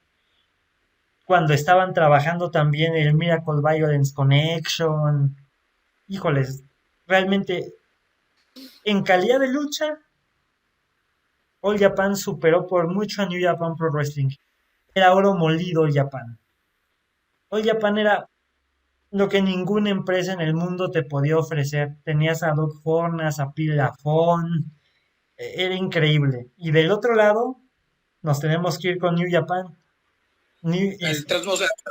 Speaker 2: cuando estaban trabajando también el Miracle Violence Connection. Híjoles, realmente en calidad de lucha, All Japan superó por mucho a New Japan Pro Wrestling. Era oro molido All Japan. All Japan era lo que ninguna empresa en el mundo te podía ofrecer. Tenías a Doc Fornas, a Phil Lafon, era increíble. Y del otro lado, nos tenemos que ir con New Japan.
Speaker 3: Tres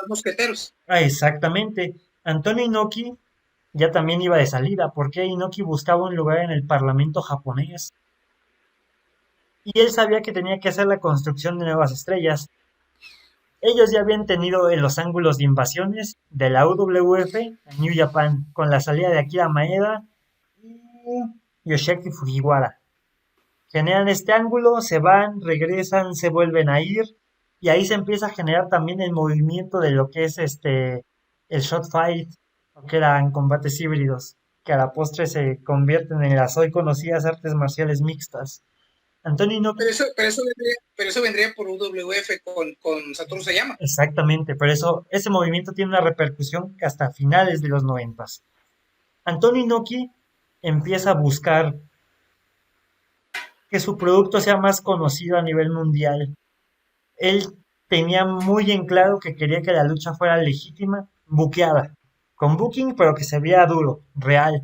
Speaker 3: mosqueteros.
Speaker 2: Exactamente. Antonio Inoki ya también iba de salida, porque Inoki buscaba un lugar en el parlamento japonés. Y él sabía que tenía que hacer la construcción de nuevas estrellas. Ellos ya habían tenido los ángulos de invasiones de la UWF a New Japan, con la salida de Akira Maeda y Yoshiaki Fujiwara. Generan este ángulo, se van, regresan, se vuelven a ir, y ahí se empieza a generar también el movimiento de lo que es el shot fight, que eran combates híbridos, que a la postre se convierten en las hoy conocidas artes marciales mixtas. Antonio Inoki.
Speaker 3: Pero eso vendría por UWF con Satoru Sayama.
Speaker 2: Exactamente, pero ese movimiento tiene una repercusión hasta finales de los 90. Antonio Inoki empieza a buscar que su producto sea más conocido a nivel mundial. Él tenía muy en claro que quería que la lucha fuera legítima, buqueada, con booking, pero que se viera duro, real.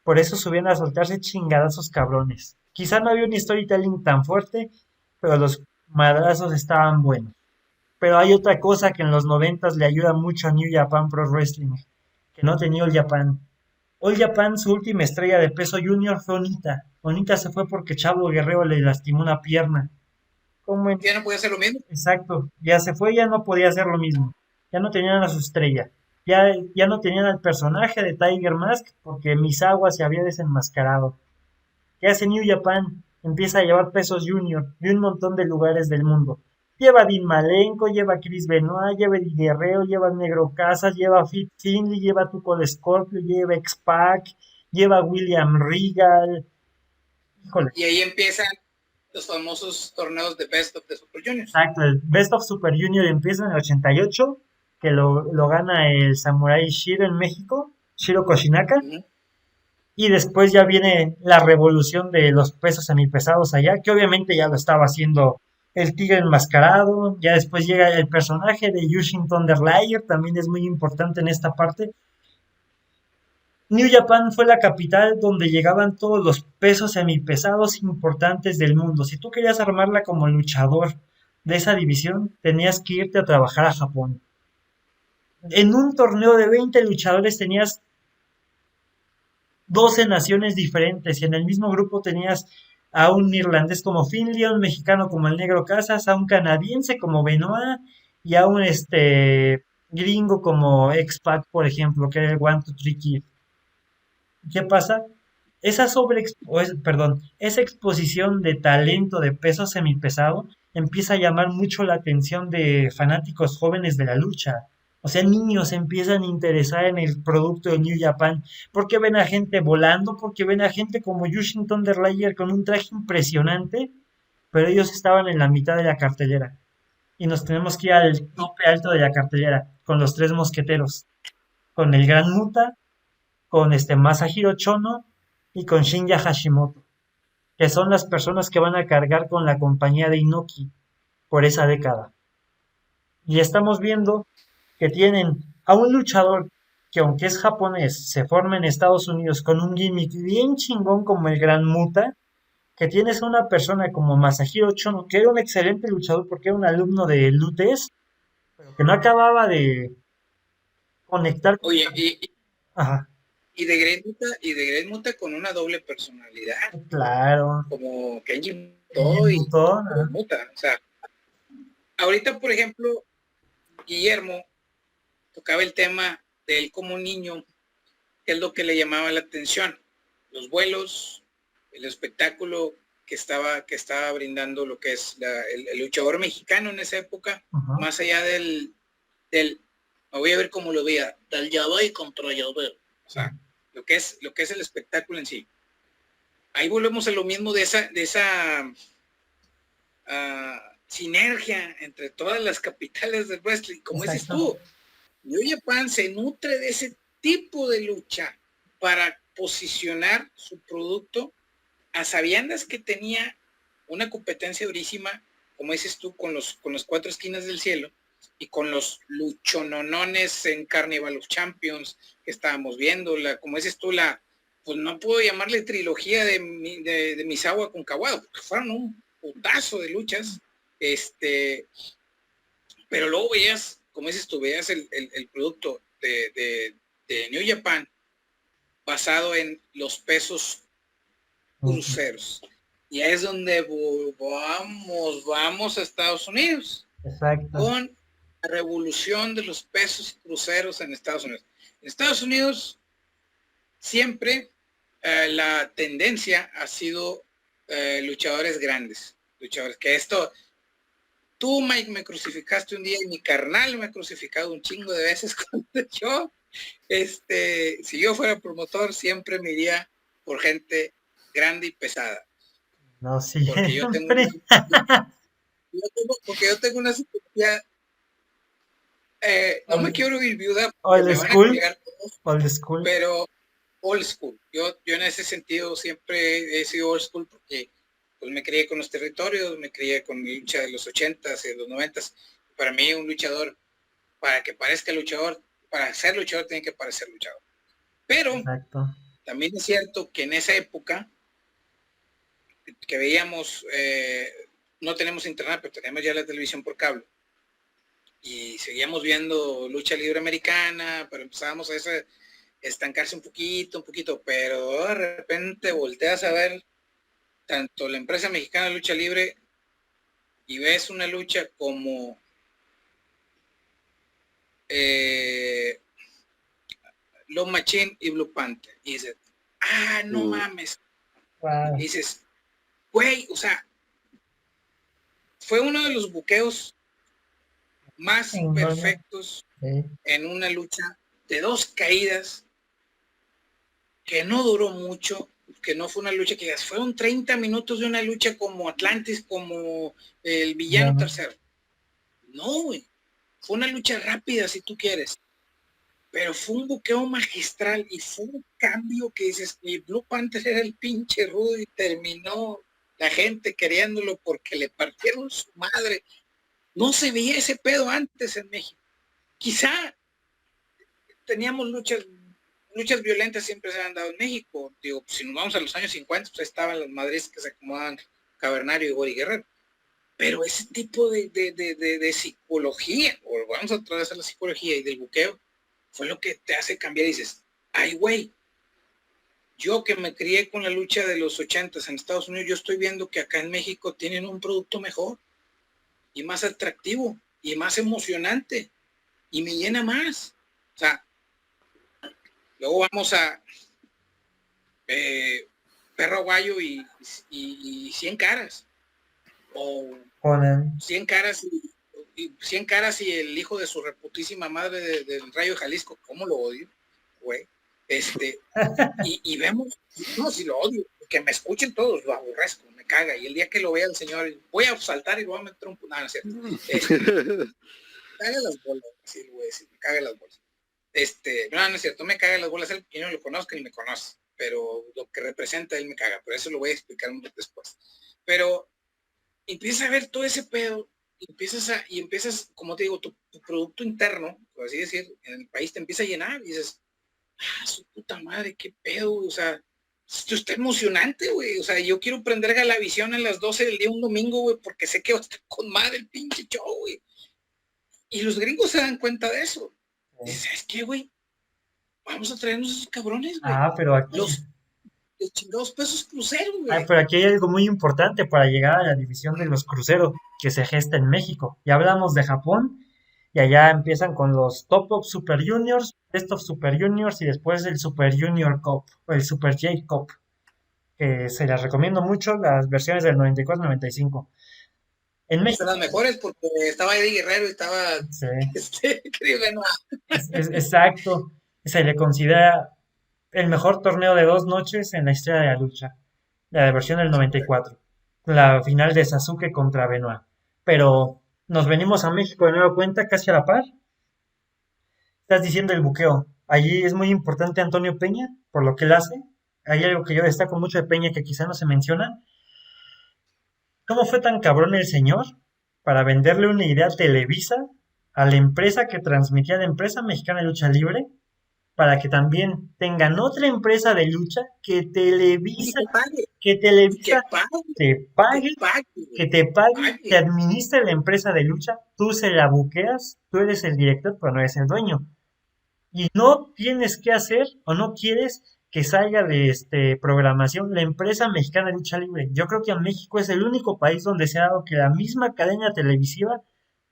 Speaker 2: Por eso subían a soltarse chingadazos cabrones. Quizá no había un storytelling tan fuerte, pero los madrazos estaban buenos. Pero hay otra cosa que en los 90 le ayuda mucho a New Japan Pro Wrestling, que no tenía All Japan. All Japan, su última estrella de peso junior fue Onita. Onita se fue porque Chavo Guerrero le lastimó una pierna.
Speaker 3: Ya no podía hacer lo mismo.
Speaker 2: Exacto, ya se fue, ya no podía hacer lo mismo. Ya no tenían a su estrella. Ya no tenían al personaje de Tiger Mask porque Misawa se había desenmascarado. ¿Qué hace New Japan? Empieza a llevar pesos junior de un montón de lugares del mundo. Lleva a Dean Malenko, lleva a Chris Benoit, lleva a Eddie Guerrero, lleva a Negro Casas, lleva a Fit Finley, lleva a Tuco de Scorpio, lleva a X-Pac, lleva a William Regal.
Speaker 3: Híjole. Y ahí empiezan los famosos torneos de Best of the Super Juniors.
Speaker 2: Exacto, el Best of Super Junior empieza en el 88 que lo gana el Samurai Shiro en México, Shiro Koshinaka,
Speaker 3: Ujú.
Speaker 2: y después ya viene la revolución de los pesos semipesados allá, que obviamente ya lo estaba haciendo el Tigre Enmascarado, ya después llega el personaje de Yushin Thunder Liger, también es muy importante en esta parte. New Japan fue la capital donde llegaban todos los pesos semipesados importantes del mundo. Si tú querías armarla como luchador de esa división, tenías que irte a trabajar a Japón. En un torneo de 20 luchadores tenías 12 naciones diferentes y en el mismo grupo tenías a un irlandés como Finlay, a un mexicano como el Negro Casas, a un canadiense como Benoit y a un gringo como X-Pac, por ejemplo, que era el One Two Three Kid. ¿Qué pasa? Esa exposición de talento de peso semipesado empieza a llamar mucho la atención de fanáticos jóvenes de la lucha. O sea, niños se empiezan a interesar en el producto de New Japan porque ven a gente volando, porque ven a gente como Yushin Thunder Liger con un traje impresionante, pero ellos estaban en la mitad de la cartelera. Y nos tenemos que ir al tope alto de la cartelera con los tres mosqueteros, con el Gran Muta, con Masahiro Chono y con Shinya Hashimoto, que son las personas que van a cargar con la compañía de Inoki por esa década. Y estamos viendo que tienen a un luchador que aunque es japonés, se forma en Estados Unidos con un gimmick bien chingón como el Gran Muta, que tienes a una persona como Masahiro Chono, que era un excelente luchador porque era un alumno de Lutes, pero que no acababa de conectar con...
Speaker 3: Oye,
Speaker 2: Ajá,
Speaker 3: y de Great Muta con una doble personalidad,
Speaker 2: claro.
Speaker 3: como Kenji
Speaker 2: Kenji
Speaker 3: Muto y
Speaker 2: Muto,
Speaker 3: Great Muta. O sea, ahorita, por ejemplo, Guillermo tocaba el tema de él como niño, que es lo que le llamaba la atención, los vuelos, el espectáculo que estaba brindando lo que es el luchador mexicano en esa época,
Speaker 2: ajá.
Speaker 3: más allá del, me voy a ver cómo lo veía, del Yahweh contra Yahweh, o sea, lo que es el espectáculo en sí. Ahí volvemos a lo mismo de esa sinergia entre todas las capitales del wrestling, como dices tú. New Japan se nutre de ese tipo de lucha para posicionar su producto a sabiendas que tenía una competencia durísima, como dices tú, con las cuatro esquinas del cielo y con los luchononones en Carnival of Champions que estábamos viendo, como dices tú, pues no puedo llamarle trilogía de Misawa con Kawada, porque fueron un putazo de luchas, pero luego veías, como dices tú, veías el producto de New Japan basado en los pesos cruceros. Y ahí es donde vamos a Estados Unidos.
Speaker 2: Exacto.
Speaker 3: Con la revolución de los pesos cruceros en Estados Unidos. En Estados Unidos siempre la tendencia ha sido luchadores grandes, luchadores que tú, Mike, me crucificaste un día y mi carnal me ha crucificado un chingo de veces cuando yo, si yo fuera promotor, siempre me iría por gente grande y pesada.
Speaker 2: No, sí.
Speaker 3: Porque yo tengo una psicología, no me quiero ir viuda,
Speaker 2: Old school, old school.
Speaker 3: pero old school. Yo en ese sentido siempre he sido old school porque pues me crié con los territorios, me crié con mi lucha de los 80s y de los 90s. Para mí un luchador, para que parezca luchador, para ser luchador tiene que parecer luchador. Pero
Speaker 2: exacto,
Speaker 3: también es cierto que en esa época que veíamos, no tenemos internet, pero tenemos ya la televisión por cable. Y seguíamos viendo lucha libre americana, pero empezábamos a estancarse un poquito, pero de repente volteas a ver tanto la empresa mexicana de lucha libre y ves una lucha como Love Machine y Blue Panther y dices, no mames.
Speaker 2: wow.
Speaker 3: Y dices, güey, o sea, fue uno de los buqueos más perfectos en una lucha de 2 caídas que no duró mucho, que no fue una lucha que fueron 30 minutos de una lucha como Atlantis, como el villano tercero. No, güey. Fue una lucha rápida, si tú quieres, pero fue un buqueo magistral y fue un cambio que dices, mi Blue Panther era el pinche rudo y terminó la gente queriéndolo porque le partieron su madre. No se veía ese pedo antes en México. Quizá teníamos luchas violentas, siempre se han dado en México. Digo, si nos vamos a los años 50, pues estaban las madres que se acomodaban Cavernario y Gori Guerrero. Pero ese tipo de psicología, o vamos a través de la psicología y del buqueo, fue lo que te hace cambiar y dices, ay, güey, yo que me crié con la lucha de los 80s en Estados Unidos, yo estoy viendo que acá en México tienen un producto mejor y más atractivo y más emocionante y me llena más. O sea, luego vamos a Perro Aguayo y 100 caras. O
Speaker 2: Conan.
Speaker 3: 100 caras y 100 caras y el hijo de su reputísima madre del Rayo de Jalisco, ¿cómo lo odio? Güey. Y vemos, no, si lo odio, que me escuchen todos, lo aborrezco, me caga. Y el día que lo vea el señor, voy a saltar y lo voy a meter un... No, no es cierto. Caga las bolas, así lo voy a decir, me caga las bolas. No es cierto, me caga las bolas, él, yo no lo conozco ni me conoce, pero lo que representa él me caga, pero eso lo voy a explicar un poco después. Pero empiezas a ver todo ese pedo, y empiezas, como te digo, tu producto interno, por así decir, en el país te empieza a llenar, y dices, su puta madre, qué pedo, o sea, esto está emocionante, güey, o sea, yo quiero prender Galavisión a las 12 del día un domingo, güey, porque sé que va a estar con madre el pinche show, güey. Y los gringos se dan cuenta de eso. Dices, ¿sabes qué, güey? Vamos a traernos esos cabrones, güey.
Speaker 2: Pero aquí...
Speaker 3: Los chingados pesos cruceros, güey.
Speaker 2: Pero aquí hay algo muy importante para llegar a la división de los cruceros que se gesta en México. Ya hablamos de Japón y allá empiezan con los Top of Super Juniors, Best of Super Juniors y después el Super Junior Cup o el Super J Cup, que se las recomiendo mucho, las versiones del 94-95. En México.
Speaker 3: Son las mejores porque estaba Eddie Guerrero y estaba
Speaker 2: Sí. Exacto. Se le considera el mejor torneo de 2 noches en la historia de la lucha. La versión del 94. La final de Sasuke contra Benoit. Pero nos venimos a México de nueva cuenta, casi a la par. Estás diciendo el buqueo. Allí es muy importante Antonio Peña, por lo que él hace. Hay algo que yo destaco mucho de Peña que quizá no se menciona. ¿Cómo fue tan cabrón el señor para venderle una idea a Televisa, a la empresa que transmitía, la empresa mexicana de lucha libre, para que también tengan otra empresa de lucha que Televisa te pague, te administre la empresa de lucha, tú se la buqueas, tú eres el director, pero no eres el dueño. Y no tienes que hacer o no quieres que salga de programación la empresa mexicana de lucha libre. Yo creo que a México es el único país donde se ha dado que la misma cadena televisiva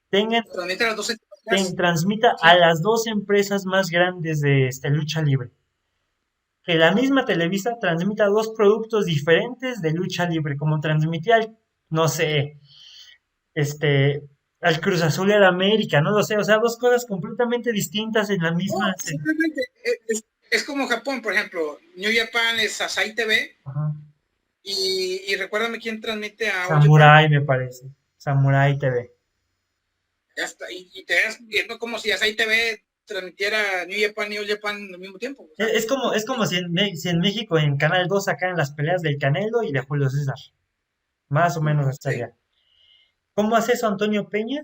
Speaker 2: transmita a las dos empresas más grandes de lucha libre. Que la misma Televisa transmita dos productos diferentes de lucha libre, como transmitía no sé, al Cruz Azul y al América, no lo sé, o sea, dos cosas completamente distintas en la misma.
Speaker 3: No, simplemente es como Japón, por ejemplo, New Japan es Asai TV. Ajá. Y recuérdame quién transmite a
Speaker 2: Samurai, me parece. Samurai TV.
Speaker 3: Ya está, y te vas viendo como si Asai TV transmitiera New Japan y All Japan al mismo tiempo.
Speaker 2: O sea, es como si en México en Canal 2 sacaran las peleas del Canelo y de Julio César. Más o menos estaría. Sí. ¿Cómo hace eso Antonio Peña?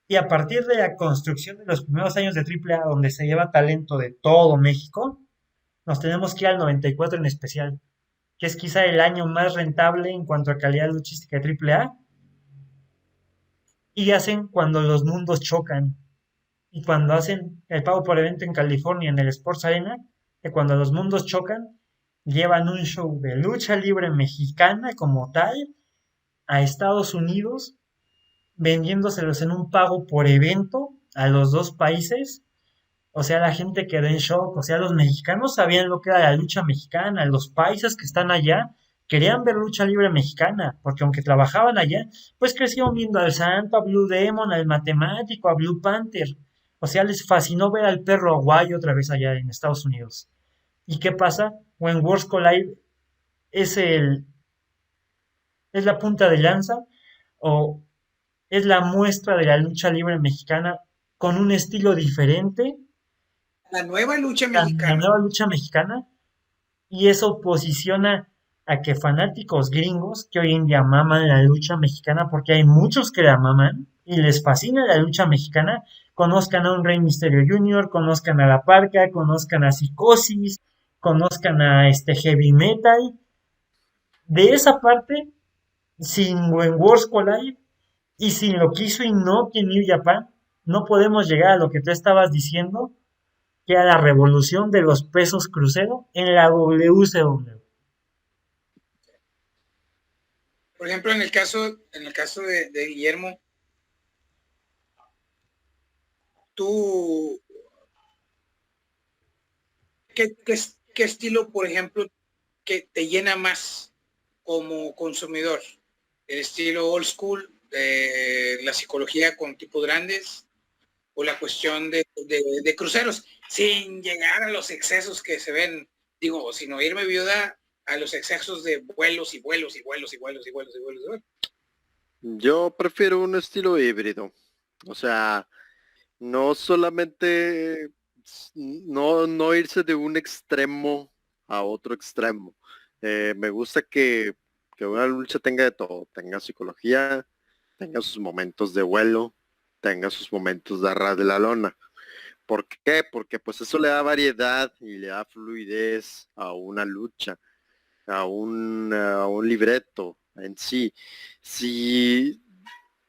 Speaker 2: Y a partir de la construcción de los primeros años de AAA, donde se lleva talento de todo México, nos tenemos que ir al 94 en especial, que es quizá el año más rentable en cuanto a calidad luchística de AAA. Y hacen cuando los mundos chocan. Y cuando hacen el pago por evento en California, en el Sports Arena, que cuando los mundos chocan, llevan un show de lucha libre mexicana como tal a Estados Unidos, vendiéndoselos en un pago por evento a los dos países. O sea, la gente quedó en shock. O sea, los mexicanos sabían lo que era la lucha mexicana. Los paisas que están allá querían ver lucha libre mexicana, porque aunque trabajaban allá, pues crecieron viendo al Santo, a Blue Demon, al Matemático, a Blue Panther. O sea, les fascinó ver al Perro Aguayo otra vez allá en Estados Unidos. ¿Y qué pasa? When Worlds Collide es la punta de lanza, o es la muestra de la lucha libre mexicana con un estilo diferente,
Speaker 3: La nueva lucha
Speaker 2: la
Speaker 3: mexicana.
Speaker 2: nueva lucha mexicana, y eso posiciona a que fanáticos gringos que hoy en día maman la lucha mexicana, porque hay muchos que la maman y les fascina la lucha mexicana, conozcan a un Rey Misterio Jr., conozcan a La Parca, conozcan a Psicosis, conozcan a este Heavy Metal. De esa parte, sin When Wars Collide y sin lo que hizo Inoki en New Japan, no podemos llegar a lo que tú estabas diciendo, que era la revolución de los pesos crucero en la WCW.
Speaker 3: Por ejemplo, en el caso de Guillermo, tú, ¿qué estilo, por ejemplo, que te llena más como consumidor? ¿El estilo old school, la psicología con tipos grandes, o la cuestión de cruceros, sin llegar a los excesos que se ven, digo, sin oírme viuda, a los excesos de vuelos y vuelos y vuelos y vuelos y vuelos y vuelos y vuelos?
Speaker 4: Yo prefiero un estilo híbrido. O sea, no solamente no irse de un extremo a otro extremo. Me gusta que una lucha tenga de todo, tenga psicología, tenga sus momentos de vuelo, tenga sus momentos de arras de la lona. ¿Por qué? Porque pues eso le da variedad y le da fluidez a una lucha, a un libreto en sí. Si,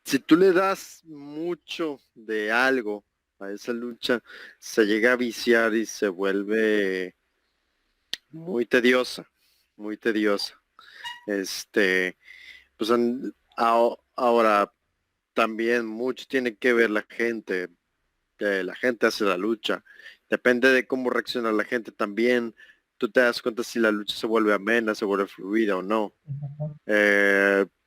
Speaker 4: si tú le das mucho de algo a esa lucha, se llega a viciar y se vuelve muy tediosa, muy tediosa. Este, pues ahora también mucho tiene que ver la gente, que la gente hace la lucha. Depende de cómo reacciona la gente también. Tú te das cuenta si la lucha se vuelve amena, se vuelve fluida o no.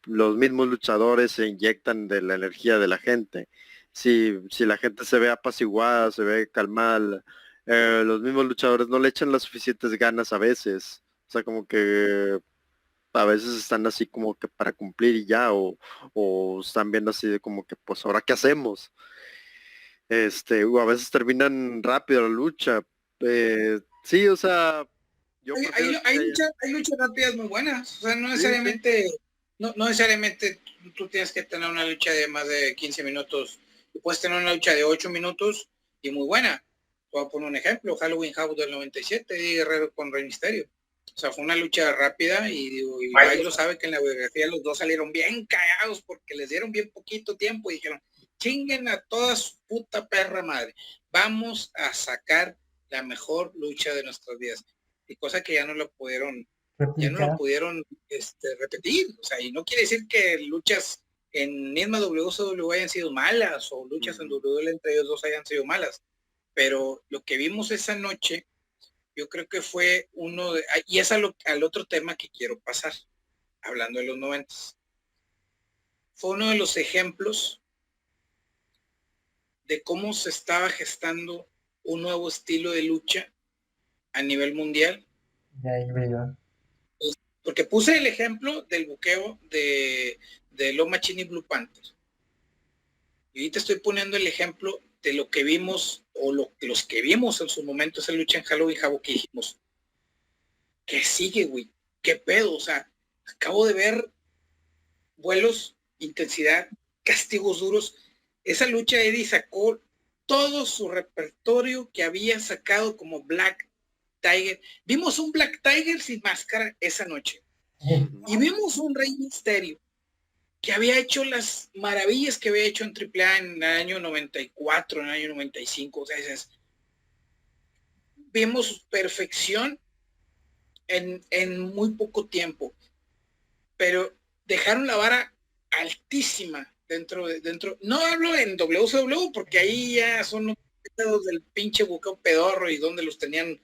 Speaker 4: Los mismos luchadores se inyectan de la energía de la gente. Si la gente se ve apaciguada, se ve calmada, los mismos luchadores no le echan las suficientes ganas a veces. O sea, como que a veces están así como que para cumplir y ya, o están viendo así de como que pues ahora qué hacemos. O a veces terminan rápido la lucha. Sí, o sea, yo prefiero que haya.
Speaker 3: Hay luchas rápidas muy buenas, o sea, no
Speaker 4: Sí, sí.
Speaker 3: necesariamente, no necesariamente tú tienes que tener una lucha de más de 15 minutos, tú puedes tener una lucha de 8 minutos y muy buena. Voy a poner un ejemplo: Halloween House del 97, Eddie Guerrero con Rey Misterio. O sea, fue una lucha rápida y ahí lo sabe que en la biografía los dos salieron bien cagados porque les dieron bien poquito tiempo y dijeron, chinguen a toda su puta perra madre, vamos a sacar la mejor lucha de nuestras vidas. Y cosa que ya no lo pudieron repetir. O sea, y no quiere decir que luchas en misma WCW hayan sido malas, o luchas en WWE entre ellos dos hayan sido malas, pero lo que vimos esa noche, yo creo que fue uno de, y es al otro tema que quiero pasar, hablando de los 90. Fue uno de los ejemplos de cómo se estaba gestando un nuevo estilo de lucha a nivel mundial. Porque puse el ejemplo del buqueo de Loma Machine y Blue Panther. Y ahorita estoy poniendo el ejemplo de lo que vimos, o los que vimos en su momento esa lucha en Halloween Havoc, que dijimos, ¿qué sigue, güey? ¿Qué pedo? O sea, acabo de ver vuelos, intensidad, castigos duros. Esa lucha Eddie sacó todo su repertorio que había sacado como Black Tiger. Vimos un Black Tiger sin máscara esa noche. Y vimos un Rey Misterio que había hecho las maravillas que había hecho en AAA en el año 94, en el año 95. O sea, vimos perfección en muy poco tiempo, pero dejaron la vara altísima dentro. No hablo en WCW porque ahí ya son los pedos del pinche buqueo pedorro y donde los tenían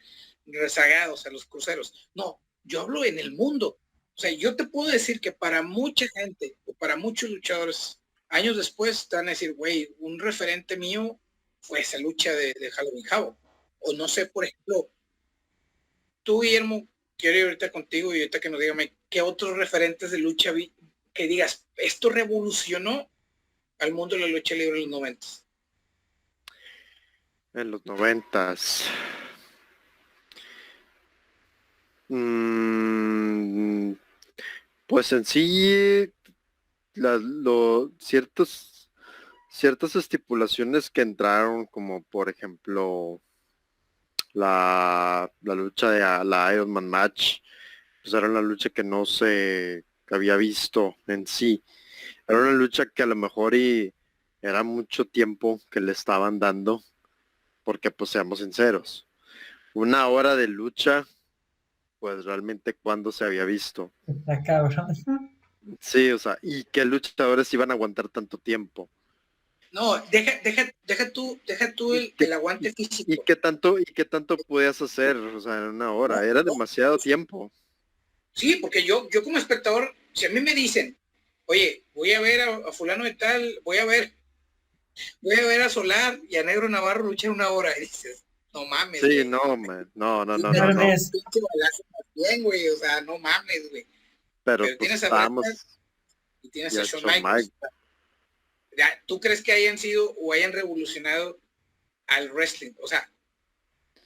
Speaker 3: rezagados a los cruceros. No, yo hablo en el mundo. O sea, yo te puedo decir que para mucha gente, o para muchos luchadores, años después te van a decir, güey, un referente mío fue esa lucha de Halloween Havoc. O no sé, por ejemplo, tú, Guillermo, quiero ir ahorita contigo y ahorita que nos digan qué otros referentes de lucha vi que digas, esto revolucionó al mundo de la lucha libre en los 90?
Speaker 4: En los 90s. Pues en sí, ciertas estipulaciones que entraron, como por ejemplo la lucha de la Iron Man Match, pues era una lucha que no se había visto en sí. Era una lucha que a lo mejor era mucho tiempo que le estaban dando, porque pues seamos sinceros, 1 hora de lucha, pues realmente cuando se había visto.
Speaker 2: Está cabrón.
Speaker 4: Sí, o sea, ¿y qué luchadores iban a aguantar tanto tiempo?
Speaker 3: No, deja tú el aguante físico.
Speaker 4: ¿Y qué tanto podías hacer? O sea, en 1 hora, era demasiado tiempo.
Speaker 3: Sí, porque yo como espectador, si a mí me dicen, oye, voy a ver a fulano de tal, voy a ver a Solar y a Negro Navarro luchar 1 hora, y dices, no mames.
Speaker 4: Sí,
Speaker 3: güey.
Speaker 4: no, man. No.
Speaker 3: Bien, güey, o sea, no mames, güey.
Speaker 4: Pero
Speaker 3: Pero
Speaker 4: pues
Speaker 3: tienes a
Speaker 4: estábamos...
Speaker 3: y tienes a Shawn Michaels. ¿Tú crees que hayan sido o hayan revolucionado al wrestling? O sea,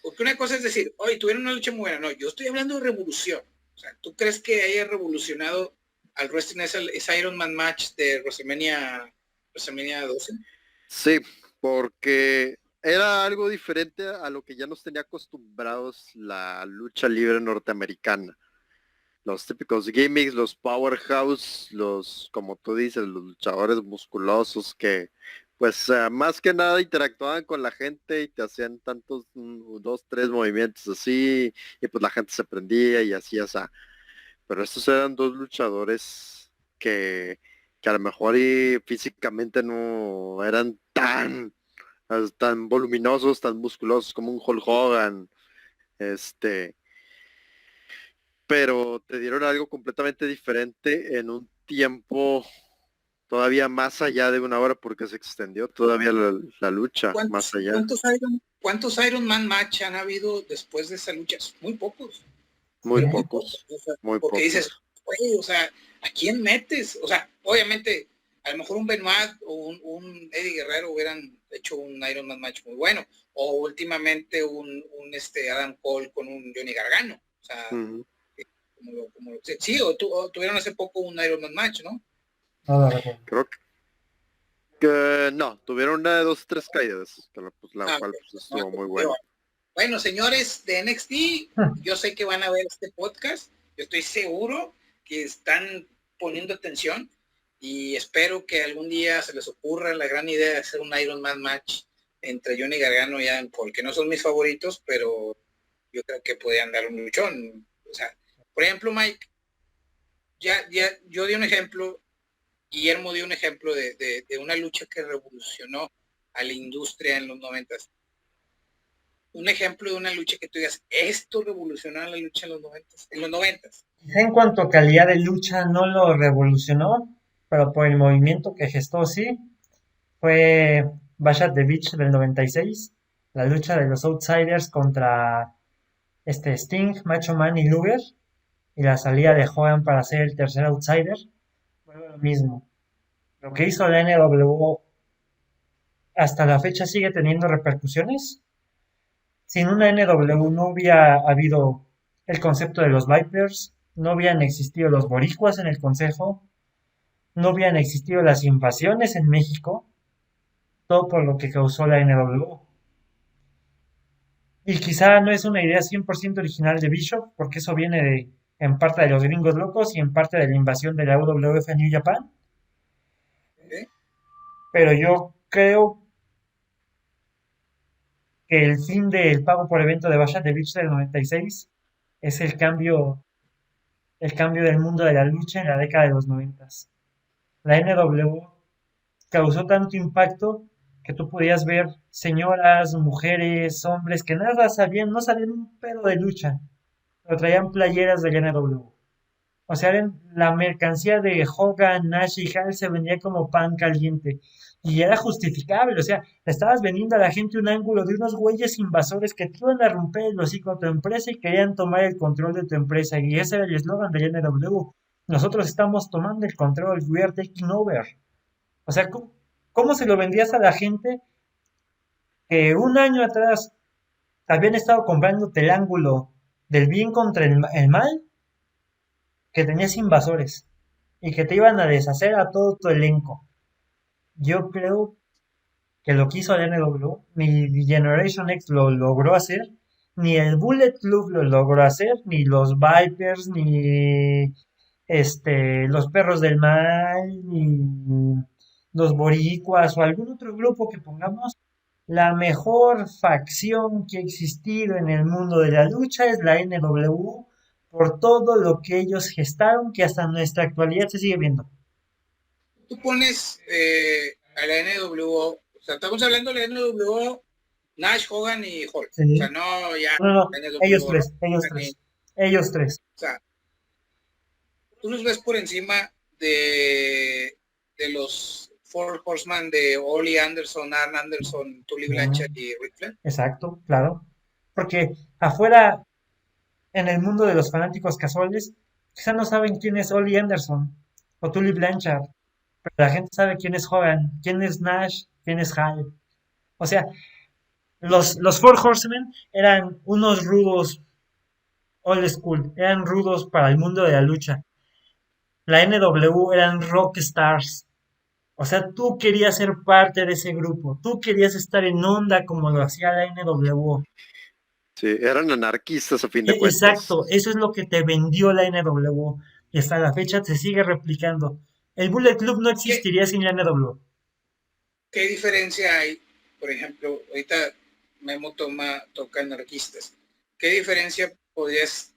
Speaker 3: porque una cosa es decir, oye, tuvieron una lucha muy buena. No, yo estoy hablando de revolución. O sea, ¿tú crees que haya revolucionado al wrestling esa Iron Man match de WrestleMania 12?
Speaker 4: Sí, porque era algo diferente a lo que ya nos tenía acostumbrados la lucha libre norteamericana. Los típicos gimmicks, los powerhouse, como tú dices, los luchadores musculosos que pues más que nada interactuaban con la gente y te hacían tantos 2, 3 movimientos así y pues la gente se prendía y así, pero estos eran 2 luchadores que a lo mejor físicamente no eran tan voluminosos, tan musculosos como un Hulk Hogan, pero te dieron algo completamente diferente en un tiempo todavía más allá de 1 hora, porque se extendió todavía la lucha más allá.
Speaker 3: ¿Cuántos Iron Man match han habido después de esa lucha? Muy pocos.
Speaker 4: Muy pocos.
Speaker 3: O sea,
Speaker 4: muy
Speaker 3: porque
Speaker 4: pocos.
Speaker 3: Dices, güey, o sea, ¿a quién metes? O sea, obviamente, a lo mejor un Benoit o un Eddie Guerrero hubieran hecho un Iron Man match muy bueno, o últimamente un Adam Cole con un Johnny Gargano. O sea, sí, o tuvieron hace poco un Iron Man match, ¿no?
Speaker 4: Creo que no, tuvieron una de 2 o 3 caídas, la cual pues, estuvo muy buena.
Speaker 3: Bueno, señores de NXT, yo sé que van a ver este podcast, yo estoy seguro que están poniendo atención y espero que algún día se les ocurra la gran idea de hacer un Iron Man match entre Johnny Gargano y Adam Cole, que no son mis favoritos, pero yo creo que podían dar un luchón. O sea, por ejemplo, Mike, ya yo di un ejemplo, Guillermo dio un ejemplo de una lucha que revolucionó a la industria en los 90s. Un ejemplo de una lucha que tú digas, esto revolucionó la lucha en los 90s.
Speaker 2: En cuanto a calidad de lucha no lo revolucionó, pero por el movimiento que gestó sí, fue Bash at the Beach del 96, la lucha de los Outsiders contra Sting, Macho Man y Luger, y la salida de Hogan para ser el tercer Outsider, fue lo mismo. Lo que hizo la NWO hasta la fecha sigue teniendo repercusiones. Sin una NW no hubiera habido el concepto de los Vipers, no hubieran existido los boricuas en el consejo, no hubieran existido las invasiones en México, todo por lo que causó la NWO. Y quizá no es una idea 100% original de Bishop, porque eso viene en parte de los gringos locos y en parte de la invasión de la WWF a New Japan. Pero yo creo que el fin del pago por evento de Bash at the Beach del 96 es el cambio del mundo de la lucha en la década de los 90. La NWO causó tanto impacto que tú podías ver señoras, mujeres, hombres que nada sabían, no sabían un pedo de lucha, pero traían playeras de la NWO. O sea, la mercancía de Hogan, Nash y Hall se vendía como pan caliente. Y era justificable, o sea, le estabas vendiendo a la gente un ángulo de unos güeyes invasores que te iban a romper el hocico a tu empresa y querían tomar el control de tu empresa. Y ese era el eslogan de NW. Nosotros estamos tomando el control, we are taking over. O sea, ¿Cómo se lo vendías a la gente que un año atrás habían estado comprándote el ángulo del bien contra el mal, que tenías invasores y que te iban a deshacer a todo tu elenco? Yo creo que lo que hizo el NW, ni Generation X lo logró hacer, ni el Bullet Club lo logró hacer, ni los Vipers, ni los Perros del Mal, ni los Boricuas o algún otro grupo que pongamos. La mejor facción que ha existido en el mundo de la lucha es la NW por todo lo que ellos gestaron, que hasta nuestra actualidad se sigue viendo.
Speaker 3: Tú pones a la NWO, o sea, estamos hablando de la NWO, Nash, Hogan y Hulk.
Speaker 2: Sí.
Speaker 3: O sea, no ya.
Speaker 2: No,
Speaker 3: NWO,
Speaker 2: ellos tres.
Speaker 3: O sea, tú los ves por encima de los Four Horsemen de Ole Anderson, Arn Anderson, Tully Blanchard y Ric Flair.
Speaker 2: Exacto, claro. Porque afuera, en el mundo de los fanáticos casuales, quizá no saben quién es Ole Anderson o Tully Blanchard, pero la gente sabe quién es Hogan, quién es Nash, quién es Hal. O sea, los Four Horsemen eran unos rudos old school, eran rudos para el mundo de la lucha. La NW eran rock stars. O sea, tú querías ser parte de ese grupo, tú querías estar en onda como lo hacía la NW.
Speaker 4: Sí, eran anarquistas a fin de cuentas.
Speaker 2: Exacto, eso es lo que te vendió la NW y hasta la fecha se sigue replicando. El Bullet Club no existiría sin la NW.
Speaker 3: ¿Qué diferencia hay? Por ejemplo, ahorita Memo toca anarquistas. ¿Qué diferencia podrías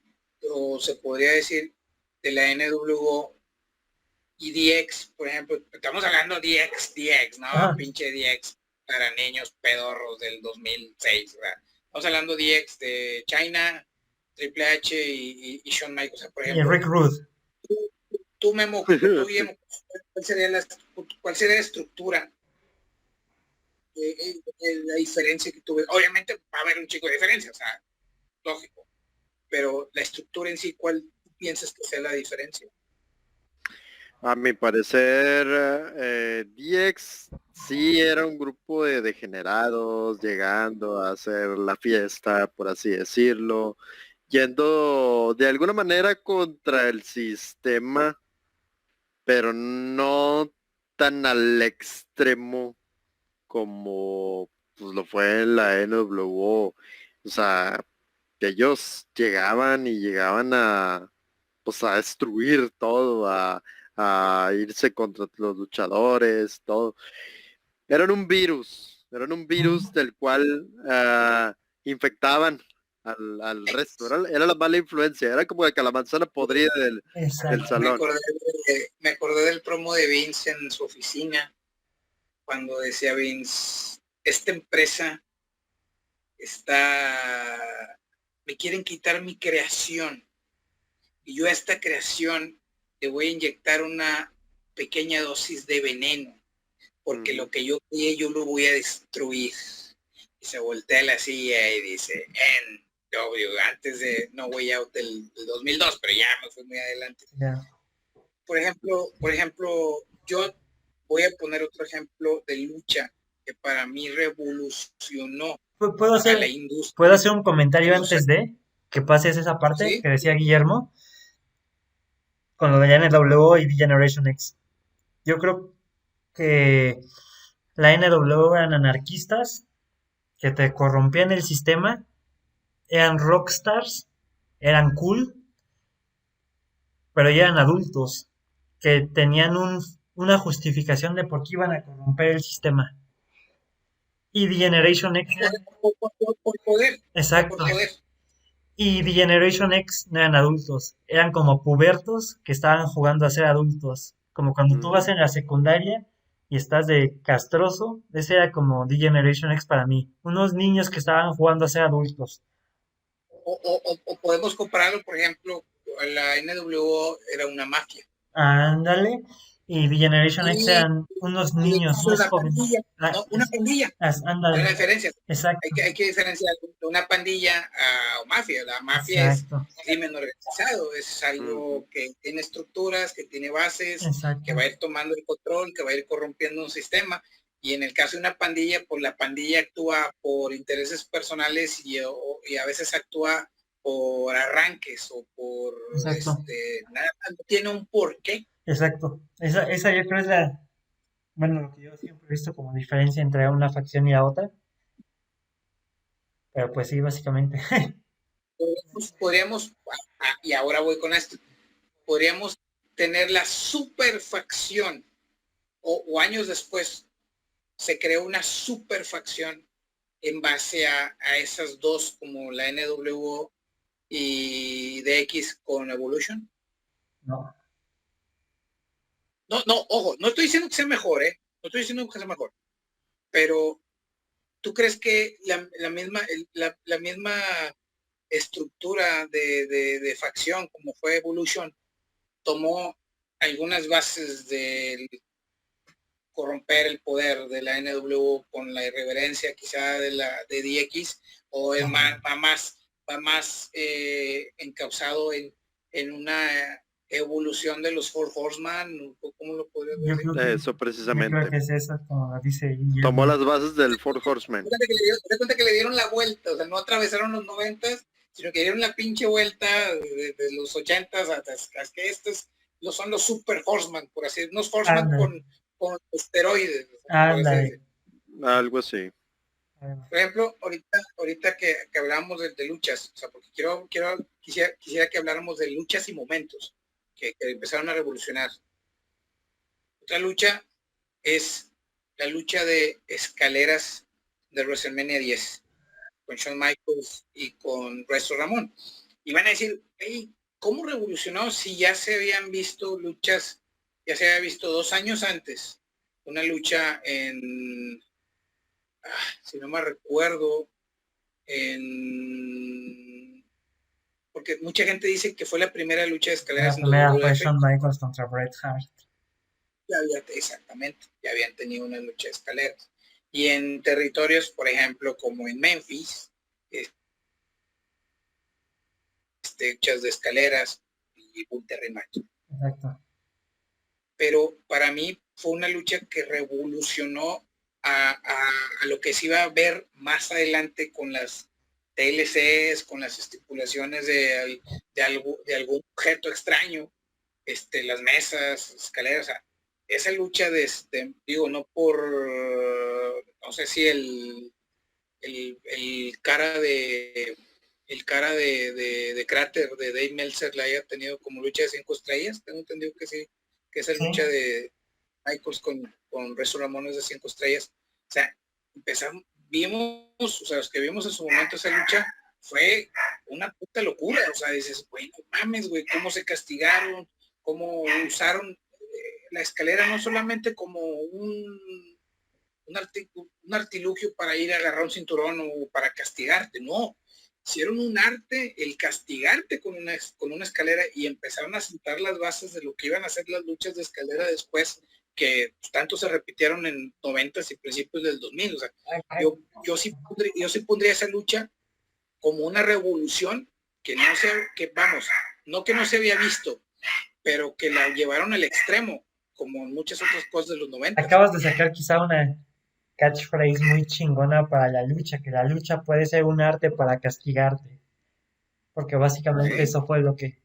Speaker 3: o se podría decir de la NWO y DX? Por ejemplo, estamos hablando DX, ¿no?
Speaker 2: Ajá.
Speaker 3: Pinche DX para niños pedorros del 2006, ¿verdad? Estamos hablando DX de China, Triple H y Shawn Michaels, o sea, por ejemplo.
Speaker 2: Y Rick Rude.
Speaker 3: Tú Memo, ¿cuál sería la estructura? La diferencia que tuve, obviamente va a haber un chico de diferencia, o sea, lógico, pero la estructura en sí, ¿cuál piensas que sea la diferencia?
Speaker 4: A mi parecer, DX sí era un grupo de degenerados llegando a hacer la fiesta, por así decirlo, yendo de alguna manera contra el sistema, pero no tan al extremo como pues, lo fue en la NWO. O sea, que ellos llegaban pues, a destruir todo, a irse contra los luchadores, todo. Eran un virus del cual infectaban al resto. Era la mala influencia, era como que la manzana podrida del salón.
Speaker 3: Me acordé del promo de Vince en su oficina, cuando decía Vince, esta empresa me quieren quitar mi creación, y yo a esta creación le voy a inyectar una pequeña dosis de veneno, porque lo que yo creé yo lo voy a destruir. Y se voltea la silla y dice, antes de No Way Out del 2002, pero ya me fui muy adelante.
Speaker 2: Yeah.
Speaker 3: Por ejemplo, yo voy a poner otro ejemplo de lucha que para mí revolucionó a la industria.
Speaker 2: ¿Puedo hacer un comentario antes de que pases esa parte? ¿Sí? Que decía Guillermo con lo de la NWO y Generation X. Yo creo que la NWO eran anarquistas que te corrompían el sistema, eran rockstars, eran cool, pero ya eran adultos que tenían una justificación de por qué iban a corromper el sistema. Y The Generation X
Speaker 3: por poder.
Speaker 2: Exacto.
Speaker 3: Por poder.
Speaker 2: Y The Generation X no eran adultos, eran como pubertos que estaban jugando a ser adultos. Como cuando tú vas en la secundaria y estás de castroso, ese era como The Generation X para mí. Unos niños que estaban jugando a ser adultos.
Speaker 3: O podemos compararlo, por ejemplo, la NWO era una mafia.
Speaker 2: Ándale. Y The Generation X eran unos niños, unos jóvenes.
Speaker 3: Una pandilla.
Speaker 2: Ándale.
Speaker 3: Hay una diferencia.
Speaker 2: Exacto.
Speaker 3: Hay que diferenciar de una pandilla a mafia. La mafia Exacto. Es crimen organizado, es algo que tiene estructuras, que tiene bases, Exacto. que va a ir tomando el control, que va a ir corrompiendo un sistema. Y en el caso de una pandilla, pues la pandilla actúa por intereses personales y a veces actúa por arranques o por
Speaker 2: Exacto,
Speaker 3: nada, no tiene un porqué.
Speaker 2: exacto. Esa yo creo es bueno, lo que yo siempre he visto como diferencia entre una facción y la otra. Pero pues sí, básicamente.
Speaker 3: Podríamos, y ahora voy con esto, podríamos tener la superfacción o años después se creó una superfacción en base a esas dos como la NWO y DX con Evolution.
Speaker 2: No.
Speaker 3: No, ojo, no estoy diciendo que sea mejor, no estoy diciendo que sea mejor, pero ¿tú crees que la misma estructura de facción como fue Evolution tomó algunas bases del corromper el poder de la NW con la irreverencia quizá de DX, o es va más encauzado en una evolución de los Four Horseman? ¿Cómo lo podrías
Speaker 2: Yo
Speaker 3: decir?
Speaker 2: creo que,
Speaker 4: Eso
Speaker 2: yo creo
Speaker 4: precisamente.
Speaker 2: que es eso, como dice
Speaker 4: Tomó
Speaker 2: Guillermo.
Speaker 4: las bases del Four Horsemen.
Speaker 3: Te cuenta que le dieron la vuelta, o sea, no atravesaron los 90s, sino que dieron la pinche vuelta de los 80s hasta que estos son los Super Horseman, por así decirlo, unos Horseman
Speaker 2: Ándale,
Speaker 3: con esteroides, por así
Speaker 2: ándale.
Speaker 3: decirlo.
Speaker 4: Algo así.
Speaker 3: Por ejemplo, ahorita que hablamos de luchas, o sea, porque quisiera que habláramos de luchas y momentos que empezaron a revolucionar. Otra lucha es la lucha de escaleras de WrestleMania 10 con Shawn Michaels y con Resto Ramón. Y van a decir, hey, ¿cómo revolucionó si ya se habían visto luchas, ya se había visto 2 años antes? Una lucha si no me recuerdo, porque mucha gente dice que fue la primera lucha de
Speaker 2: La
Speaker 3: escaleras en
Speaker 2: primera fue
Speaker 3: WWF.
Speaker 2: Shawn Michaels contra Bret Hart.
Speaker 3: Exactamente, ya habían tenido una lucha de escaleras. Y en territorios, por ejemplo, como en Memphis, luchas de escaleras y un terreno.
Speaker 2: Exacto.
Speaker 3: Pero para mí fue una lucha que revolucionó a lo que se iba a ver más adelante con las TLCs, con las estipulaciones de algún objeto extraño, las mesas, escaleras, o sea, esa lucha digo, no sé si el cara de Cráter de Dave Meltzer la haya tenido como lucha de 5 estrellas. Tengo entendido que sí, que esa lucha de Michaels con Resto Ramón es de 5 estrellas. O sea, o sea, los que vimos en su momento esa lucha fue una puta locura. O sea, dices, güey, no mames, güey, cómo se castigaron, cómo usaron la escalera no solamente como un artilugio para ir a agarrar un cinturón o para castigarte, no. Hicieron un arte el castigarte con una escalera y empezaron a sentar las bases de lo que iban a ser las luchas de escalera después, que tanto se repitieron en 90s y principios del 2000. O sea, yo sí pondría esa lucha como una revolución que no que no se había visto, pero que la llevaron al extremo, como en muchas otras cosas de los 90.
Speaker 2: Acabas de sacar quizá una catchphrase muy chingona para la lucha, que la lucha puede ser un arte para castigarte. Porque básicamente eso fue lo que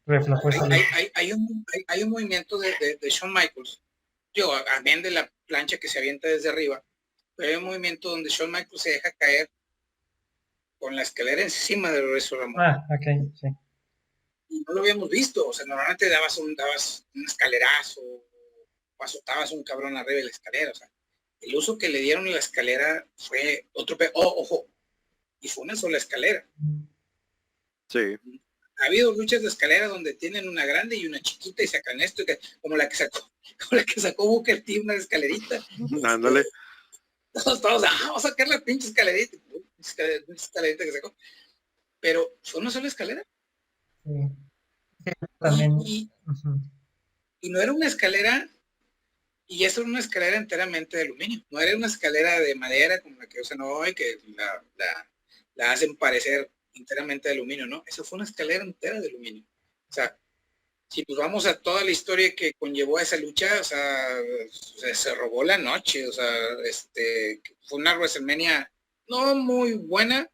Speaker 2: reflejó esa lucha.
Speaker 3: Hay un movimiento de Shawn Michaels, yo, amén de la plancha que se avienta desde arriba, pero hay un movimiento donde Shawn Michaels se deja caer con la escalera encima del Resto Ramón.
Speaker 2: Ok, sí.
Speaker 3: Y no lo habíamos visto, o sea, normalmente dabas un escalerazo, o azotabas un cabrón arriba de la escalera, o sea, el uso que le dieron a la escalera fue otro ojo, y fue una sola escalera.
Speaker 4: Sí.
Speaker 3: Ha habido luchas de escalera donde tienen una grande y una chiquita y sacan esto, como la que sacó Booker T, una escalerita.
Speaker 4: Ándale.
Speaker 3: Todos, vamos a sacar la pinche escalerita que sacó. Pero fue una sola escalera.
Speaker 2: Sí. También.
Speaker 3: Y no era una escalera, y eso era una escalera enteramente de aluminio. No era una escalera de madera como la que usan hoy, que la hacen parecer enteramente de aluminio, ¿no? Eso fue una escalera entera de aluminio. O sea, si pues vamos a toda la historia que conllevó a esa lucha, o sea, se robó la noche, o sea, fue una WrestleMania no muy buena,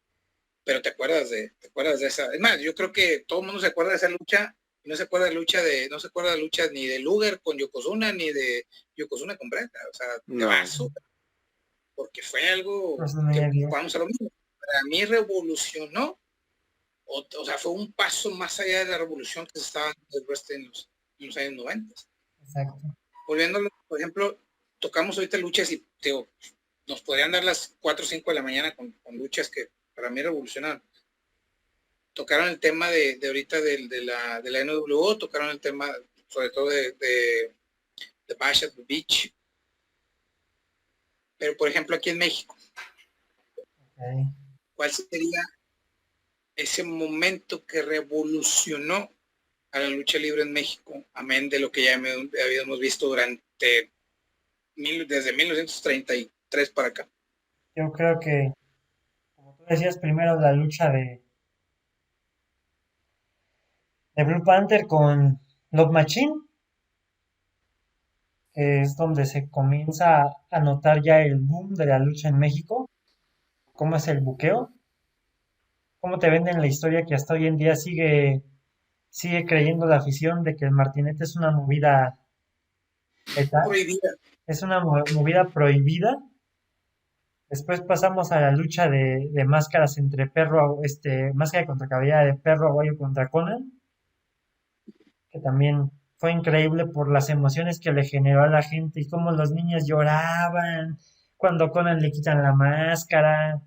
Speaker 3: pero te acuerdas de esa. Es más, yo creo que todo el mundo se acuerda de esa lucha, y no se acuerda de lucha ni de Luger con Yokozuna, ni de Yokozuna con Bret, o sea, de vaso, porque fue algo que, vamos a lo mismo, para mí revolucionó. O sea, fue un paso más allá de la revolución que se estaba dando el wrestling en los años 90.
Speaker 2: Exacto.
Speaker 3: Volviendo, por ejemplo, tocamos ahorita luchas y nos podrían dar las 4 o 5 de la mañana con luchas que para mí revolucionaron. Tocaron el tema de ahorita de la NWO, tocaron el tema sobre todo de Bash at the Beach. Pero, por ejemplo, aquí en México, ¿cuál sería ese momento que revolucionó a la lucha libre en México, amén de lo que ya habíamos visto desde 1933 para acá?
Speaker 2: Yo creo que, como tú decías, primero la lucha de Blue Panther con Love Machine, que es donde se comienza a notar ya el boom de la lucha en México, cómo es el buqueo, cómo te venden la historia que hasta hoy en día sigue creyendo la afición de que el martinete es una movida letal,
Speaker 3: Prohibida.
Speaker 2: es una movida prohibida. Después pasamos a la lucha de máscaras entre máscara contra cabellera de perro aguayo contra Conan, que también fue increíble por las emociones que le generó a la gente y cómo los niños lloraban cuando Conan le quitan la máscara.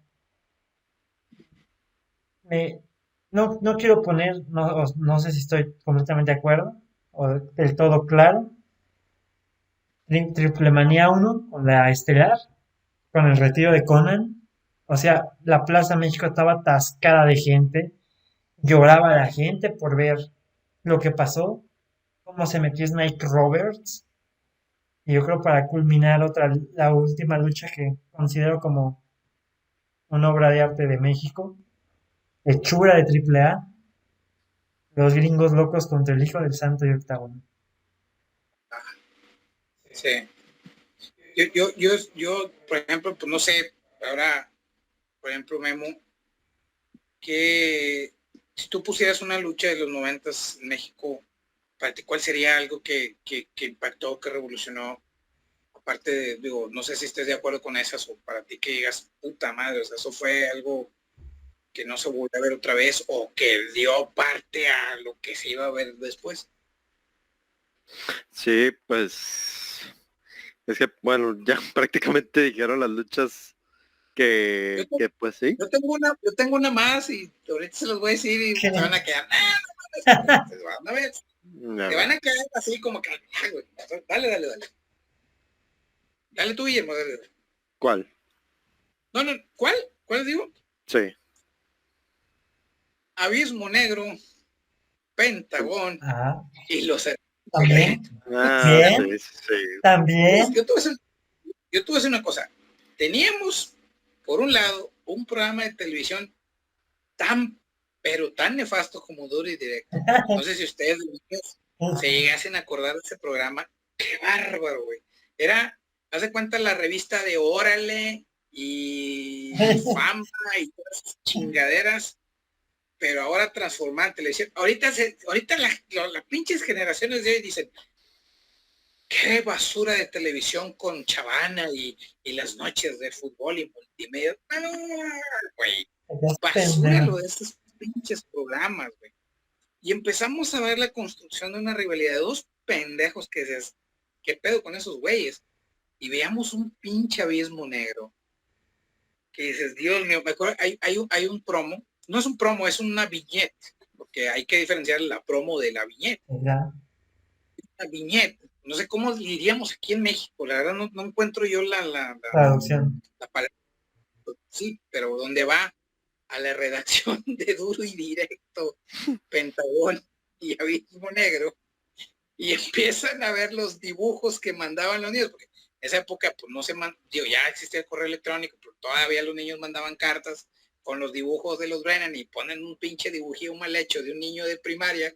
Speaker 2: No quiero poner, no sé si estoy completamente de acuerdo o del todo claro. Triple Manía 1 con la estelar, con el retiro de Conan. O sea, la Plaza México estaba atascada de gente, lloraba la gente por ver lo que pasó, cómo se metió Snake Roberts. Y yo creo para culminar la última lucha que considero como una obra de arte de México, hechura de Triple A, los gringos locos contra el Hijo del Santo y Octágono.
Speaker 3: Sí. Yo, por ejemplo, pues no sé, ahora, por ejemplo, Memo, que si tú pusieras una lucha de los 90 en México, para ti, ¿cuál sería algo que impactó, que revolucionó? Aparte de, digo, no sé si estés de acuerdo con esas, o para ti que digas, puta madre, o sea, eso fue algo que no se volvió a ver otra vez, o que dio parte a lo que se iba a ver después.
Speaker 4: Sí, pues es que, bueno, ya prácticamente dijeron las luchas que pues sí.
Speaker 3: Yo tengo una más y ahorita se los voy a decir y se van a quedar. Se van a ver. Se van a quedar así como que, güey, dale. Dale tú, Guillermo, dale.
Speaker 4: ¿Cuál?
Speaker 3: No, ¿cuál? ¿Cuál digo?
Speaker 4: Sí.
Speaker 3: Abismo Negro, Pentagón y los
Speaker 2: ¿También?
Speaker 4: ¿También? Sí.
Speaker 2: ¿También?
Speaker 3: Yo te voy a decir una cosa. Teníamos, por un lado, un programa de televisión pero tan nefasto como Duro y Directo. No sé si ustedes se llegasen a acordar de ese programa. ¡Qué bárbaro, güey! Era, haz de cuenta, la revista de Órale y Fama y todas esas chingaderas, pero ahora transformada en televisión. Ahorita las pinches generaciones de hoy dicen, qué basura de televisión con Chavana y las noches de fútbol y multimedia. No, güey. Basura lo de esos pinches programas, güey. Y empezamos a ver la construcción de una rivalidad de dos pendejos que dices, ¿qué pedo con esos güeyes? Y veamos un pinche Abismo Negro. Que dices, Dios mío, me acuerdo, hay un promo. No es un promo, es una viñeta. Porque hay que diferenciar la promo de la viñeta.
Speaker 2: Ya.
Speaker 3: La viñeta. No sé cómo diríamos aquí en México. La verdad no encuentro yo la
Speaker 2: traducción.
Speaker 3: La palabra. Sí, pero ¿dónde va? A la redacción de Duro y Directo, Pentagón y Abismo Negro, y empiezan a ver los dibujos que mandaban los niños, porque en esa época pues no se ya existía el correo electrónico, pero todavía los niños mandaban cartas con los dibujos de los Brennan y ponen un pinche dibujillo mal hecho de un niño de primaria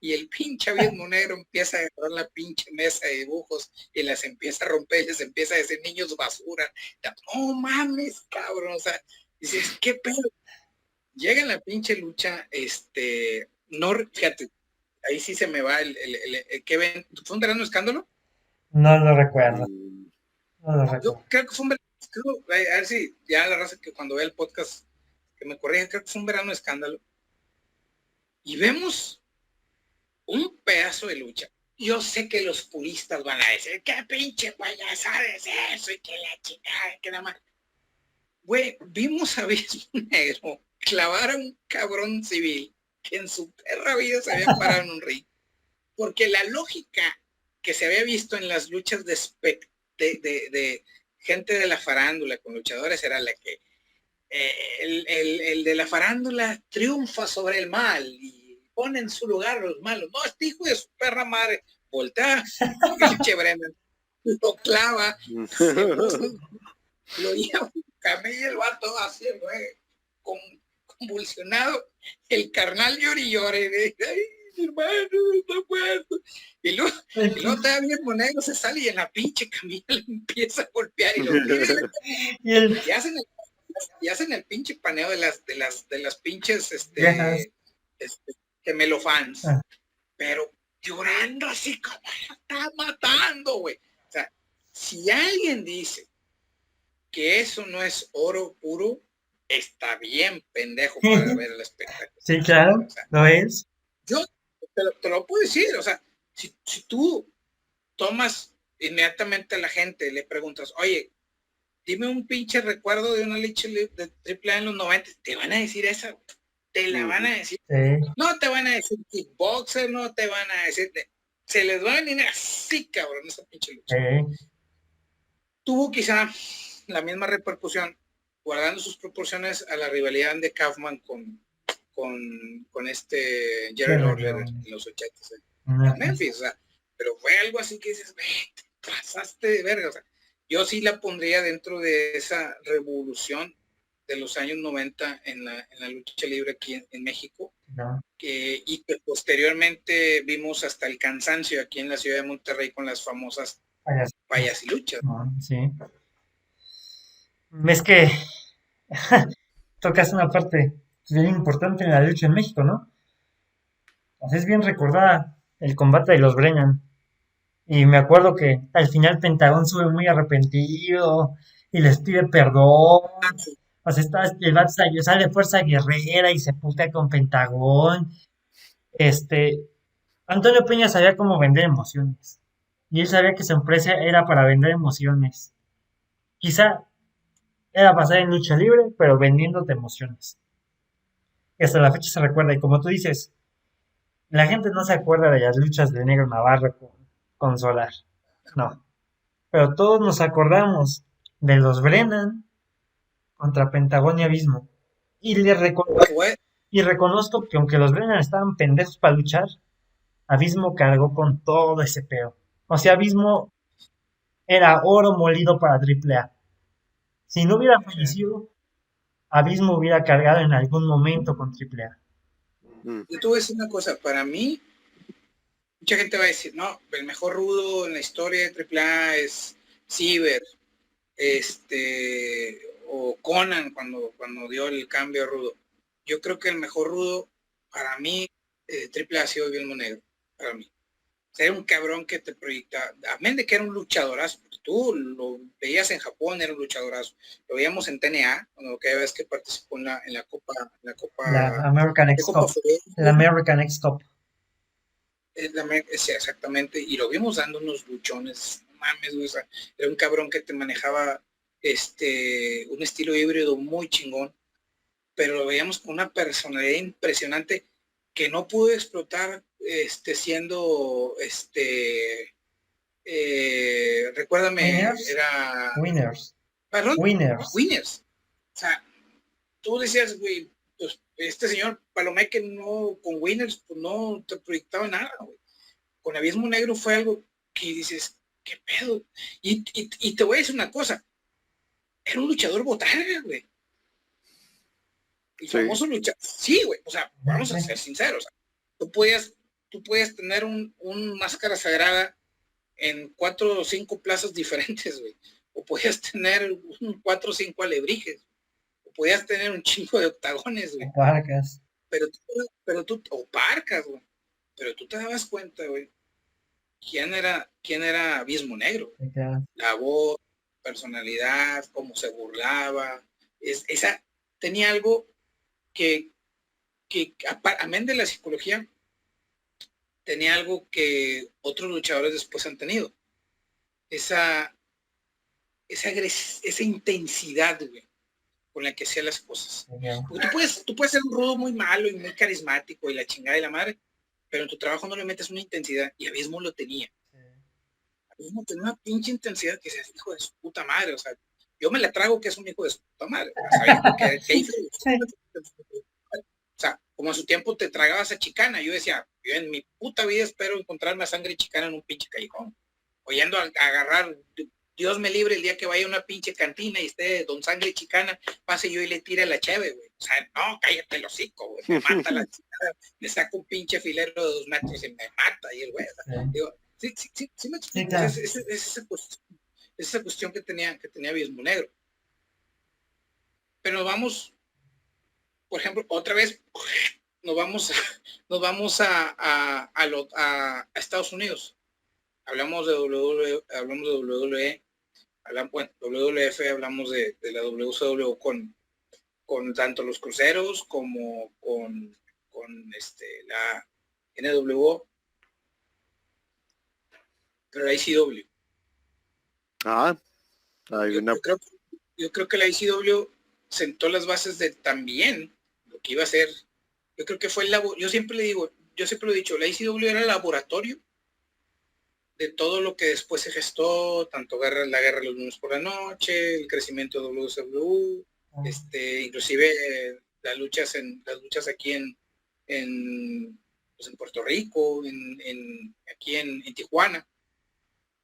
Speaker 3: y el pinche abismo negro empieza a agarrar la pinche mesa de dibujos y las empieza a romper, y les empieza a decir niños basura. No mames, cabrón, o sea, dices, ¿qué pedo? Llega en la pinche lucha, no, fíjate, ahí sí se me va el que ven, ¿fue un verano escándalo?
Speaker 2: No lo recuerdo.
Speaker 4: Mm,
Speaker 2: No lo recuerdo.
Speaker 3: Yo creo que fue un verano, a ver si ya la raza que cuando vea el podcast que me corrige, creo que fue un verano escándalo. Y vemos un pedazo de lucha. Yo sé que los puristas van a decir, ¿qué pinche payasada es eso? Y que la chingada, que nada más. Güey, vimos a Abismo Negro clavar a un cabrón civil que en su perra vida se había parado en un ring. Porque la lógica que se había visto en las luchas de gente de la farándula con luchadores era la que el de la farándula triunfa sobre el mal y pone en su lugar a los malos. No, este hijo de su perra madre voltea, pinche Brennan, lo clava, lo lleva un camello, el vato así, güey, convulsionado, el carnal llore y llore, ay, hermano, está muerto. Y luego todavía Abismo Negro se sale y en la pinche camilla le empieza a golpear y lo y hacen el pinche paneo de las pinches gemelofans, pero llorando así como lo está matando, güey. O sea, si alguien dice que eso no es oro puro, está bien pendejo para ver el espectáculo.
Speaker 2: Sí, claro, o sea, lo es.
Speaker 3: Yo te lo puedo decir, o sea, si tú tomas inmediatamente a la gente y le preguntas, oye, dime un pinche recuerdo de una lucha de AAA en los 90, te van a decir esa, te la van a decir.
Speaker 2: Sí.
Speaker 3: No te van a decir kickboxer, no te van a decir, se les va a venir así, cabrón, esa pinche lucha.
Speaker 2: Sí.
Speaker 3: Tuvo quizá la misma repercusión, guardando sus proporciones a la rivalidad de Kaufman con Jerry Lawler en los 80 en Memphis, o sea, pero fue algo así que dices, te pasaste de verga, o sea, yo sí la pondría dentro de esa revolución de los años 90 en la lucha libre aquí en México, y que posteriormente vimos hasta el cansancio aquí en la ciudad de Monterrey con las famosas payasiluchas.
Speaker 2: Sí. Es que tocas una parte bien importante en la lucha en México, ¿no? Pues es bien recordada el combate de los Brennan. Y me acuerdo que al final Pentagón sube muy arrepentido y les pide perdón. O sea, el vato sale fuerza guerrera y se putea con Pentagón. Antonio Peña sabía cómo vender emociones. Y él sabía que su empresa era para vender emociones. Quizá era basada en lucha libre, pero vendiéndote emociones. Y hasta la fecha se recuerda. Y como tú dices, la gente no se acuerda de las luchas de Negro Navarro con Solar. No. Pero todos nos acordamos de los Brennan contra Pentagón y Abismo. Y reconozco que aunque los Brennan estaban pendejos para luchar, Abismo cargó con todo ese pedo. O sea, Abismo era oro molido para AAA. Si no hubiera fallecido, Abismo hubiera cargado en algún momento con AAA.
Speaker 3: Yo te voy a decir una cosa, para mí, mucha gente va a decir, no, el mejor rudo en la historia de AAA es Ciber, o Conan cuando dio el cambio a rudo. Yo creo que el mejor rudo para mí AAA ha sido Abismo Negro, para mí. O sea, era un cabrón que te proyectaba, amén de que era un luchadorazo, porque tú lo veías en Japón, era un luchadorazo, lo veíamos en TNA, cuando cada vez que participó en la Copa
Speaker 2: la American X Cup, la American X Cup.
Speaker 3: Sí, exactamente, y lo vimos dando unos luchones, no mames, o sea, era un cabrón que te manejaba un estilo híbrido muy chingón, pero lo veíamos con una personalidad impresionante que no pudo explotar siendo recuérdame,
Speaker 2: Winners.
Speaker 3: era
Speaker 2: Winners.
Speaker 3: ¿Perdón?
Speaker 2: Winners.
Speaker 3: O sea, tú decías, güey, pues este señor Palomeque no, con Winners, pues no te proyectaba nada, güey. Con Abismo Negro fue algo que dices, ¿qué pedo? Y te voy a decir una cosa, era un luchador botarga, güey. El famoso luchador. Sí, güey, o sea, vamos a ser sinceros. Tú podías tú puedes tener un máscara sagrada en 4 o 5 plazas diferentes, güey. O podías tener 4 o 5 alebrijes. O podías tener un chingo de octagones, güey.
Speaker 2: O parcas.
Speaker 3: Pero tú, o parcas, güey. Pero tú te dabas cuenta, güey, quién era Abismo Negro. La voz, personalidad, cómo se burlaba. Esa tenía algo que amén de la psicología, tenía algo que otros luchadores después han tenido. Esa intensidad, güey, con la que hacía las cosas. Porque tú puedes ser un rudo muy malo y muy carismático y la chingada de la madre, pero en tu trabajo no le metes una intensidad, y Abismo lo tenía. Abismo tenía una pinche intensidad que se hijo de su puta madre, o sea, yo me la trago que es un hijo de su puta madre, o sea, como a su tiempo te tragabas a Chicana, yo decía, yo en mi puta vida espero encontrarme a Sangre Chicana en un pinche callejón, oyendo a agarrar, Dios me libre el día que vaya a una pinche cantina y esté Don Sangre Chicana, pase yo y le tire la cheve, güey. O sea, no, cállate el hocico, güey. Me mata la chingada, me saca un pinche filero de 2 metros y me mata. Y el güey, digo, sí me explico. Sí, claro. Es esa cuestión que tenía Abismo Negro. Pero nos vamos, por ejemplo, otra vez, nos vamos a Estados Unidos. Hablamos de WWE, WWF, hablamos de la WCW con tanto los cruceros como con la NWO, pero la ICW. Yo creo que la ICW sentó las bases de también lo que iba a ser. Yo creo que fue yo siempre lo he dicho, la ICW era el laboratorio de todo lo que después se gestó, tanto la guerra de los lunes por la noche, el crecimiento de WCW, inclusive las luchas aquí en Puerto Rico, aquí en Tijuana.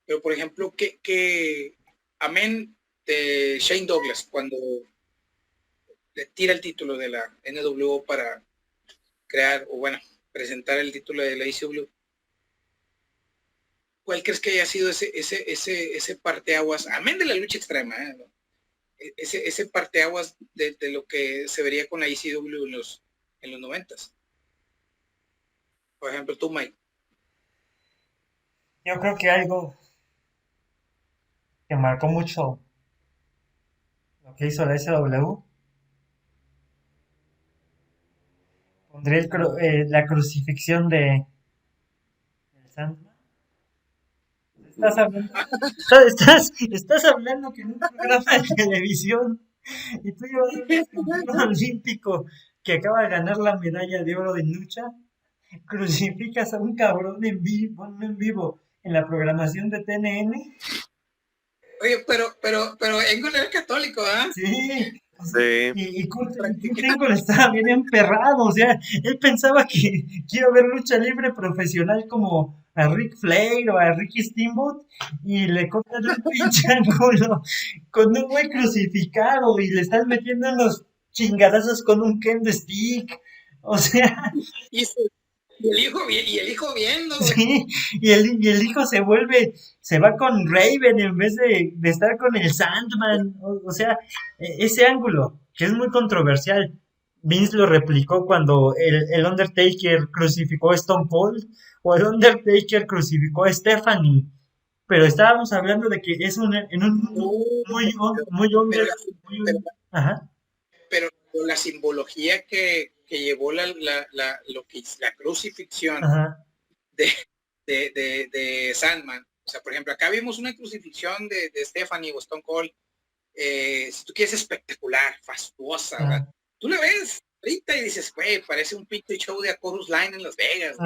Speaker 3: Pero por ejemplo, que amén de Shane Douglas cuando le tira el título de la NWO para presentar el título de la ICW. ¿Cuál crees que haya sido ese parteaguas, amén de la lucha extrema, ¿no? ese parteaguas de lo que se vería con la ICW en los 90s? Por ejemplo, tú, Mike.
Speaker 2: Yo creo que algo que marcó mucho lo que hizo la SW, pondré la crucifixión de Sandman. Estás hablando que en un programa de televisión y tú llevas un campeón olímpico que acaba de ganar la medalla de oro de lucha, crucificas a un cabrón en vivo en la programación de TNN.
Speaker 3: Oye, pero Engel era católico, ¿ah?
Speaker 2: Sí.
Speaker 4: Sí.
Speaker 2: Y Kurt Angle estaba bien emperrado, o sea, él pensaba que iba a haber lucha libre profesional como a Ric Flair o a Ricky Steamboat y le cortan un pinche ángulo con un güey crucificado y le están metiendo unos chingadazos con un kendo stick, o sea...
Speaker 3: Y el hijo viendo, güey.
Speaker 2: Sí, y el hijo se va con Raven en vez de estar con el Sandman, o sea, ese ángulo, que es muy controversial, Vince lo replicó cuando el Undertaker crucificó a Stone Cold, o el Undertaker crucificó a Stephanie, pero estábamos hablando de que es en un mundo
Speaker 3: pero la simbología que llevó la crucifixión de Sandman. O sea, por ejemplo, acá vimos una crucifixión de Stephanie o Stone Cold, si tú quieres, espectacular, fastuosa, ¿verdad? Tú la ves ahorita y dices, güey, parece un pinche show de A Chorus Line en Las Vegas.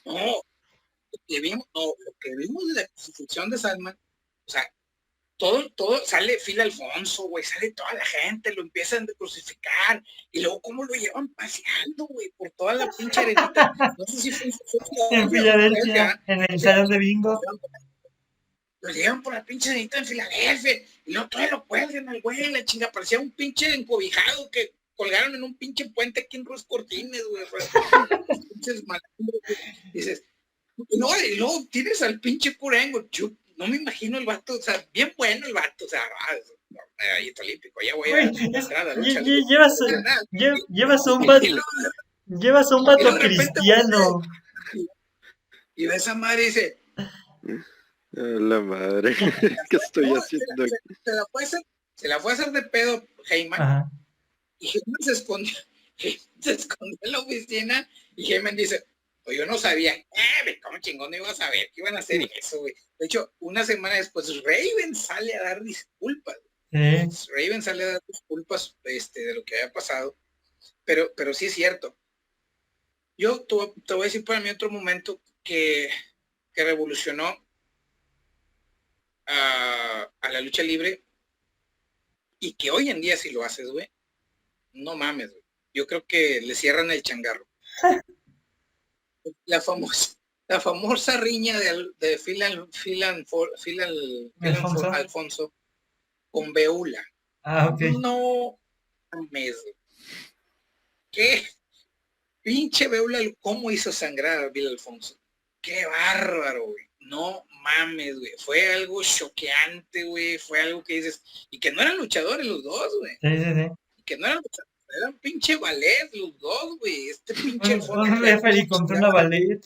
Speaker 3: No, lo que vimos de la crucifixión de Sandman, o sea, todo sale Phil Alfonso, güey, sale toda la gente, lo empiezan a crucificar, y luego cómo lo llevan paseando, güey, por toda la pinche arenita. No sé si fue
Speaker 2: en Filadelfia, en el salón de bingo.
Speaker 3: Lo llevan por la pinche arenita en Filadelfia, y luego todavía lo cuelgan al güey, la chinga, parecía un pinche encobijado que colgaron en un pinche puente aquí en Ruiz Cortines, güey. Pinches malandros, güey. Dices, no, y luego tienes al pinche Curengo, no me imagino el vato, o sea, bien bueno el vato, o sea, ahí está olímpico, ya voy
Speaker 2: Güey,
Speaker 3: a entrar a la lucha libre.
Speaker 2: Llevas a un
Speaker 3: Y
Speaker 2: vato
Speaker 3: luego de repente
Speaker 2: cristiano.
Speaker 3: y ves a madre y dice,
Speaker 4: La madre, ¿qué estoy
Speaker 3: no,
Speaker 4: haciendo?
Speaker 3: se la fue a hacer de pedo Heyman.
Speaker 2: Ajá.
Speaker 3: Y Heyman se escondió en la oficina y Heyman dice, pues yo no sabía, ¿cómo chingón no iba a saber que iban a hacer eso, güey? De hecho, una semana después Raven sale a dar disculpas. Raven sale a dar disculpas de lo que había pasado, pero sí es cierto. Yo te voy a decir para mí otro momento que revolucionó a la lucha libre y que hoy en día si lo haces, güey, no mames, güey. Yo creo que le cierran el changarro. La famosa riña de Alfonso con Beula.
Speaker 2: Ok.
Speaker 3: No mames, güey. ¿Qué? Pinche Beula, ¿cómo hizo sangrar a Bill Alfonso? Qué bárbaro, güey. No mames, güey. Fue algo choqueante, güey. Fue algo que dices. Y que no eran luchadores los dos, güey.
Speaker 2: Sí.
Speaker 3: Y que no eran luchadores. Eran pinche ballet los dos, güey. Este pinche
Speaker 2: Un referee contra una ballet.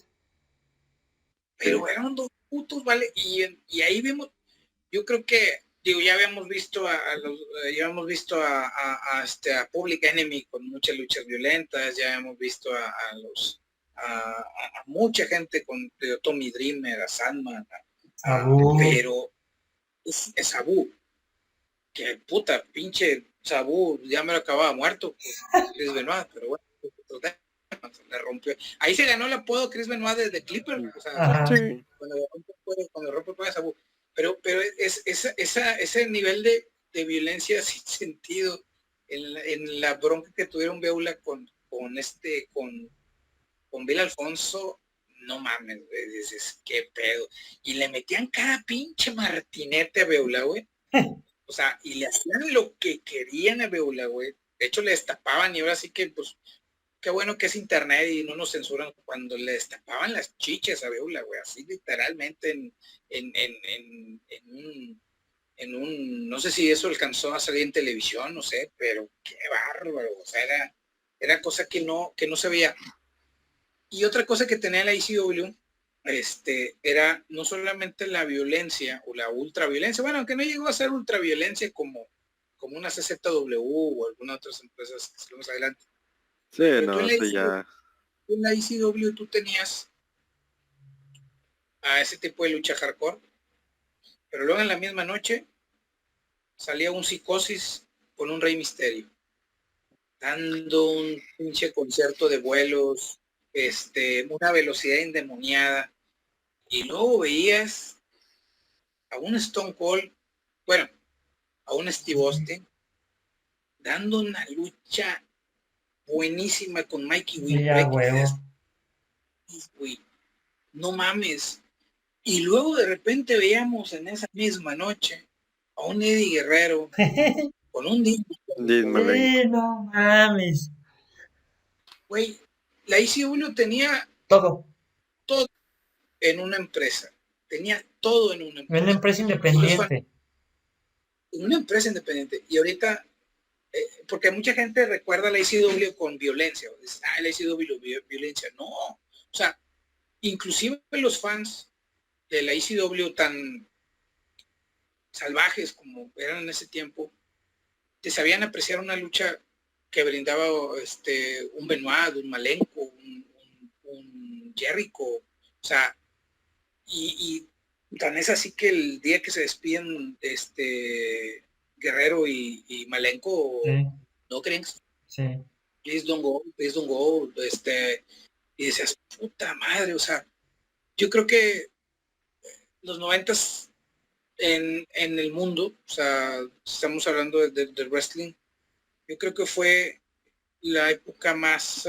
Speaker 3: Pero eran dos putos ballet. Y ahí vimos. Yo creo que, digo, ya habíamos visto a Public Enemy con muchas luchas violentas. Ya habíamos visto a mucha gente con Tommy Dreamer, a Sandman, pero es Sabu, que puta, pinche Sabu, ya me lo acababa muerto, Chris Benoit, pero bueno, le rompió. Ahí se ganó el apodo Chris Benoit desde Clipper, o sea,
Speaker 4: Sí.
Speaker 3: cuando rompe el Sabu, pero ese nivel de violencia sin sentido en la bronca que tuvieron Beula con Bill Alfonso, no mames, güey, dices, qué pedo. Y le metían cada pinche martinete a Beula, güey. O sea, y le hacían lo que querían a Beula, güey. De hecho, le destapaban y ahora sí que, pues, qué bueno que es internet y no nos censuran cuando le destapaban las chiches a Beula, güey. Así literalmente en un, no sé si eso alcanzó a salir en televisión, no sé, pero qué bárbaro. O sea, era cosa que no se veía. Y otra cosa que tenía la ICW era no solamente la violencia o la ultraviolencia, bueno, aunque no llegó a ser ultraviolencia como una CZW o algunas otras empresas que seguimos adelante.
Speaker 4: Sí, no, sí, ya.
Speaker 3: En la ICW tú tenías a ese tipo de lucha hardcore, pero luego en la misma noche salía un Psicosis con un Rey Misterio, dando un pinche concierto de vuelos, una velocidad endemoniada, y luego veías a un Stone Cold, bueno, a un Steve Austin, dando una lucha buenísima con Mikey Whipwreck. No mames. Y luego de repente veíamos en esa misma noche a un Eddie Guerrero con un
Speaker 2: Sí, no mames.
Speaker 3: Güey, la ICW tenía
Speaker 2: todo
Speaker 3: en una empresa. Tenía todo en una empresa.
Speaker 2: En una empresa independiente.
Speaker 3: En una empresa independiente. Y ahorita, porque mucha gente recuerda la ICW con violencia. Dice, la ICW violencia. No. O sea, inclusive los fans de la ICW tan salvajes como eran en ese tiempo, te sabían apreciar una lucha que brindaba un Benoit, un Malenko, un Jericho. O sea, y tan es así que el día que se despiden Guerrero y Malenko, no creen, please don't go, y decías, puta madre, o sea, yo creo que los 90s en el mundo, o sea, estamos hablando del wrestling, yo creo que fue la época más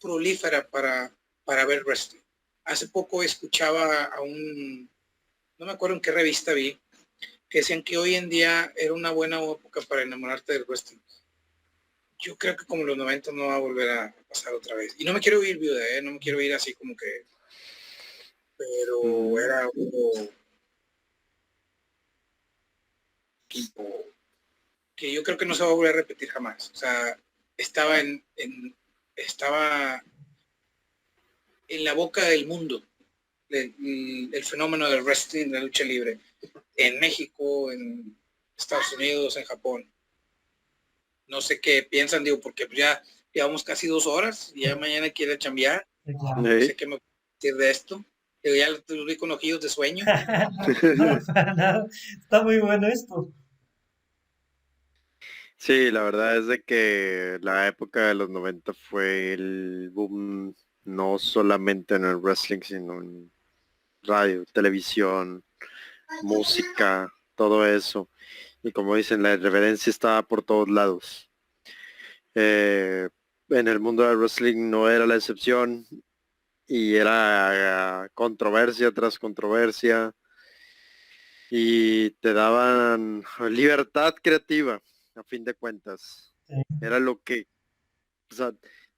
Speaker 3: prolífera para ver wrestling. Hace poco escuchaba a no me acuerdo en qué revista vi, que decían que hoy en día era una buena época para enamorarte del wrestling. yo creo que como los 90 no va a volver a pasar otra vez. Y no me quiero ir viuda, no me quiero ir así como que, pero era algo que yo creo que no se va a volver a repetir jamás. O sea, estaba estaba en la boca del mundo el fenómeno del wrestling, de la lucha libre, en México, en Estados Unidos, en Japón. No sé qué piensan, digo, porque ya llevamos casi 2 horas y ya mañana quiere chambear. No sé qué me puedo decir de esto. Digo, ya lo vi con ojillos de sueño.
Speaker 2: No, para nada. Está muy bueno esto.
Speaker 4: Sí, la verdad es de que la época de los 90 fue el boom, no solamente en el wrestling, sino en radio, televisión, música, todo eso. Y como dicen, la irreverencia estaba por todos lados. En el mundo del wrestling no era la excepción y era controversia tras controversia y te daban libertad creativa, a fin de cuentas.
Speaker 2: Sí.
Speaker 4: Era lo que, o sea,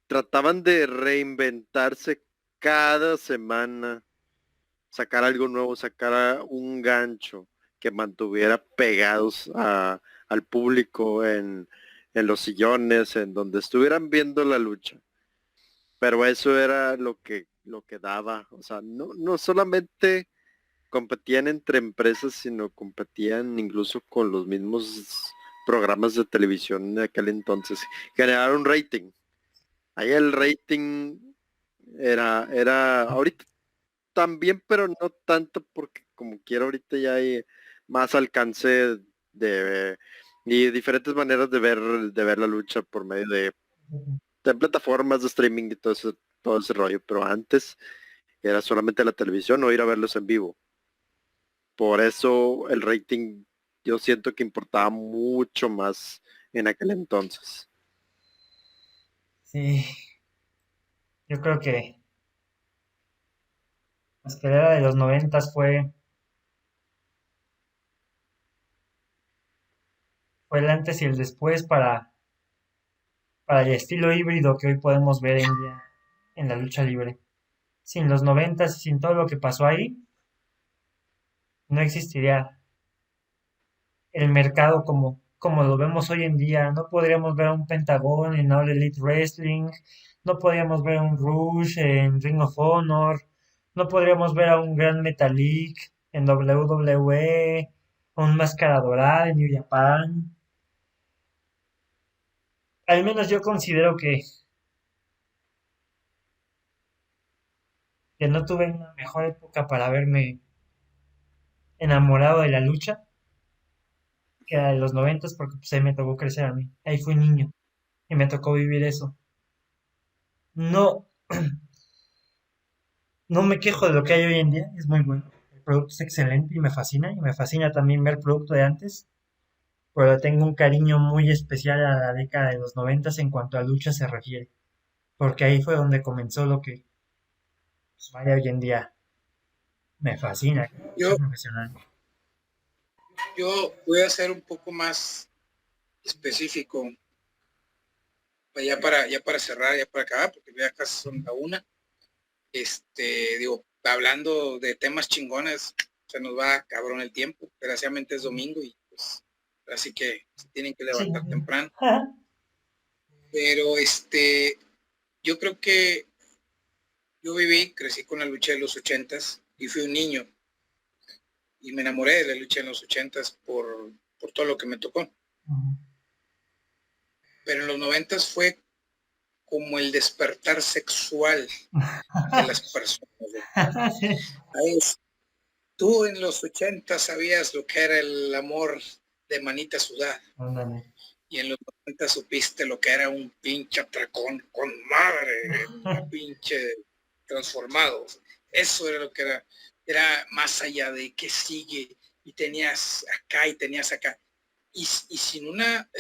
Speaker 4: trataban de reinventarse cada semana, sacar algo nuevo, sacar un gancho que mantuviera pegados al público en los sillones, en donde estuvieran viendo la lucha. Pero eso era lo que daba, o sea, no solamente competían entre empresas, sino competían incluso con los mismos programas de televisión de aquel entonces. Generaron rating. Ahí el rating era ahorita también, pero no tanto, porque como quiera ahorita ya hay más alcance y diferentes maneras de ver la lucha por medio de plataformas de streaming y todo ese rollo. Pero antes era solamente la televisión o ir a verlos en vivo. Por eso el rating yo siento que importaba mucho más en aquel entonces.
Speaker 2: Sí, yo creo que la escalera de los 90 fue el antes y el después para el estilo híbrido que hoy podemos ver en día en la lucha libre. Sin los 90 y sin todo lo que pasó ahí, no existiría el mercado como lo vemos hoy en día. No podríamos ver a un Pentagón en All Elite Wrestling, no podríamos ver a un Rush en Ring of Honor, no podríamos ver a un Gran Metalik en WWE, a un Máscara Dorada en New Japan. Al menos yo considero que no tuve una mejor época para haberme enamorado de la lucha que la de los 90 porque pues ahí me tocó crecer a mí. Ahí fui niño y me tocó vivir eso. No, no me quejo de lo que hay hoy en día, es muy bueno. El producto es excelente y me fascina también ver producto de antes, pero tengo un cariño muy especial a la década de los 90 en cuanto a lucha se refiere, porque ahí fue donde comenzó lo que, pues, vaya, hoy en día me fascina,
Speaker 3: Yo,
Speaker 2: profesional.
Speaker 3: yo voy a ser un poco más específico, ya para cerrar, ya para acabar, porque ya casi son la 1. Digo, hablando de temas chingones, se nos va cabrón el tiempo. Desgraciadamente es domingo y pues así que se tienen que
Speaker 2: Sí.
Speaker 3: levantar temprano. Pero yo creo que yo crecí con la lucha de los 80s y fui un niño y me enamoré de la lucha en los 80s por todo lo que me tocó. Pero en los 90s fue como el despertar sexual de las personas. Ahí tú en los 80 sabías lo que era el amor de manita sudada.
Speaker 2: Ándale.
Speaker 3: Y en los 90 supiste lo que era un pinche atracón con madre, un pinche transformado. Eso era lo que era. Era más allá de que sigue y tenías acá y tenías acá. Y sin una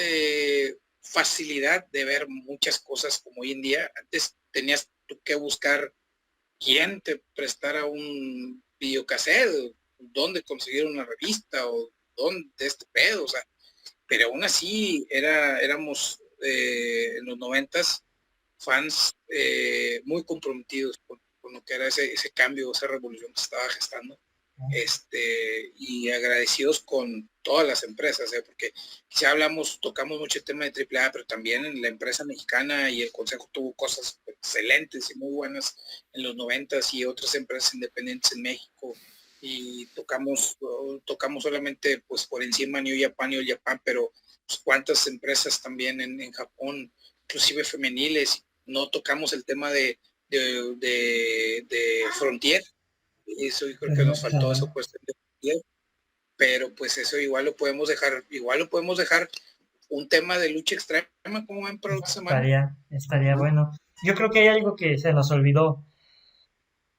Speaker 3: facilidad de ver muchas cosas como hoy en día. Antes tenías tú que buscar quién te prestara un videocassette, dónde conseguir una revista o dónde pedo, o sea, pero aún así éramos en los 90s, fans muy comprometidos con lo que era ese cambio, esa revolución que se estaba gestando. Y agradecidos con todas las empresas, porque si tocamos mucho el tema de AAA, pero también en la empresa mexicana y el consejo tuvo cosas excelentes y muy buenas en los 90s y otras empresas independientes en México, y tocamos solamente pues por encima New Japan y All Japan, pero pues, cuántas empresas también en Japón, inclusive femeniles. No tocamos el tema de Frontier. Eso yo creo que nos faltó esa cuestión de Frontier, pero pues eso igual lo podemos dejar un tema de lucha extrema, como ven, para otra semana.
Speaker 2: Estaría bueno. Yo creo que hay algo que se nos olvidó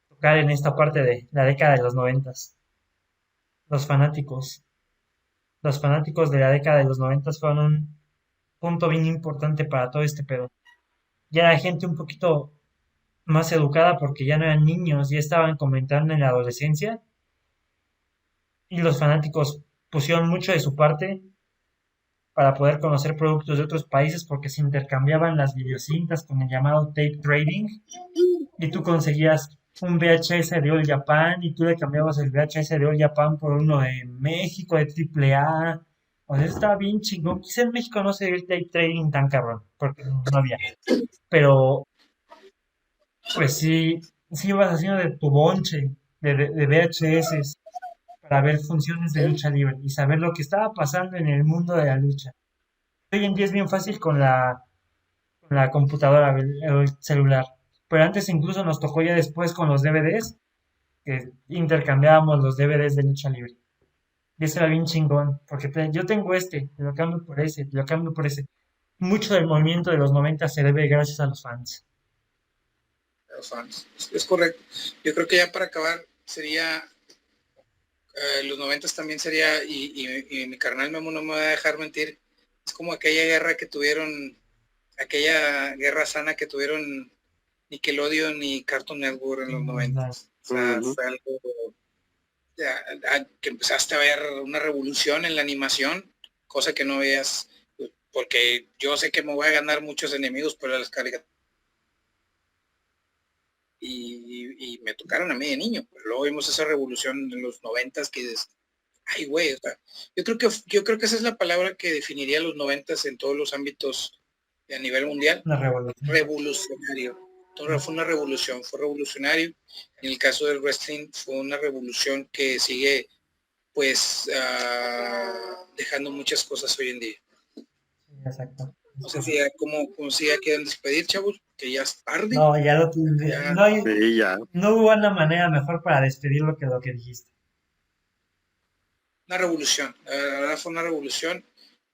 Speaker 2: tocar en esta parte de la década de los 90s. Los fanáticos. Los fanáticos de la década de los 90s fueron un punto bien importante para todo este pedo. Ya era gente un poquito más educada porque ya no eran niños, ya estaban comentando en la adolescencia, y los fanáticos pusieron mucho de su parte para poder conocer productos de otros países porque se intercambiaban las videocintas con el llamado tape trading, y tú conseguías un VHS de All Japan y tú le cambiabas el VHS de All Japan por uno de México de AAA. O sea, estaba bien chingón. Quizá en México no se dio el tape trading tan cabrón porque no había, pero pues sí ibas haciendo de tu bonche de VHS para ver funciones de lucha libre y saber lo que estaba pasando en el mundo de la lucha. Hoy en día es bien fácil con la computadora, el celular. Pero antes incluso nos tocó ya después con los DVDs, que intercambiábamos los DVDs de lucha libre. Y eso era bien chingón, porque yo tengo te lo cambio por ese, te lo cambio por ese. Mucho del movimiento de los 90 se debe gracias a los fans.
Speaker 3: Los fans, es correcto. Yo creo que ya para acabar sería... los 90s también sería, y mi carnal Memo no me va a dejar mentir, es como aquella guerra sana que tuvieron Nickelodeon y Cartoon Network en los 90s. O sea, fue algo que empezaste a ver una revolución en la animación, cosa que no veías, porque yo sé que me voy a ganar muchos enemigos por las caricaturas. Y me tocaron a mí de niño, pero luego vimos esa revolución en los 90s que ay güey, o sea, yo creo que esa es la palabra que definiría los 90s en todos los ámbitos a nivel mundial.
Speaker 2: Una revolución.
Speaker 3: Revolucionario. Entonces, fue una revolución, fue revolucionario. En el caso del wrestling fue una revolución que sigue pues dejando muchas cosas hoy en día.
Speaker 2: Sí, exacto.
Speaker 3: No sé si ya, como si ya quieren despedir, chavos, que ya es tarde.
Speaker 2: No, ya lo
Speaker 3: Ya.
Speaker 2: no hubo una manera mejor para despedirlo que lo que dijiste.
Speaker 3: Una revolución, la verdad fue una revolución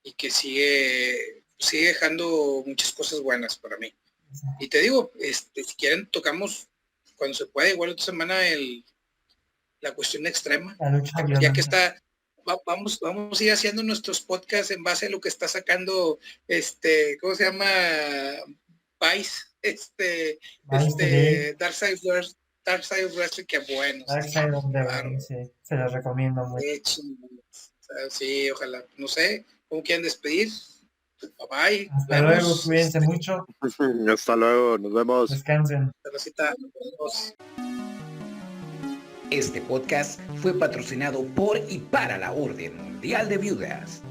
Speaker 3: y que sigue dejando muchas cosas buenas para mí. Y te digo, si quieren tocamos cuando se pueda, igual esta semana la cuestión extrema,
Speaker 2: La lucha
Speaker 3: ya que está, vamos a ir haciendo nuestros podcasts en base a lo que está sacando ¿cómo se llama? Vice, Dark Side of Wrestling, que bueno.
Speaker 2: Dark Side of the Ring, sí, se los recomiendo mucho.
Speaker 3: Sí, ojalá, no sé, ¿cómo quieren despedir? Bye.
Speaker 2: Hasta luego, cuídense mucho.
Speaker 4: Hasta luego, nos vemos.
Speaker 2: Descansen.
Speaker 1: Este podcast fue patrocinado por y para la Orden Mundial de Viudas.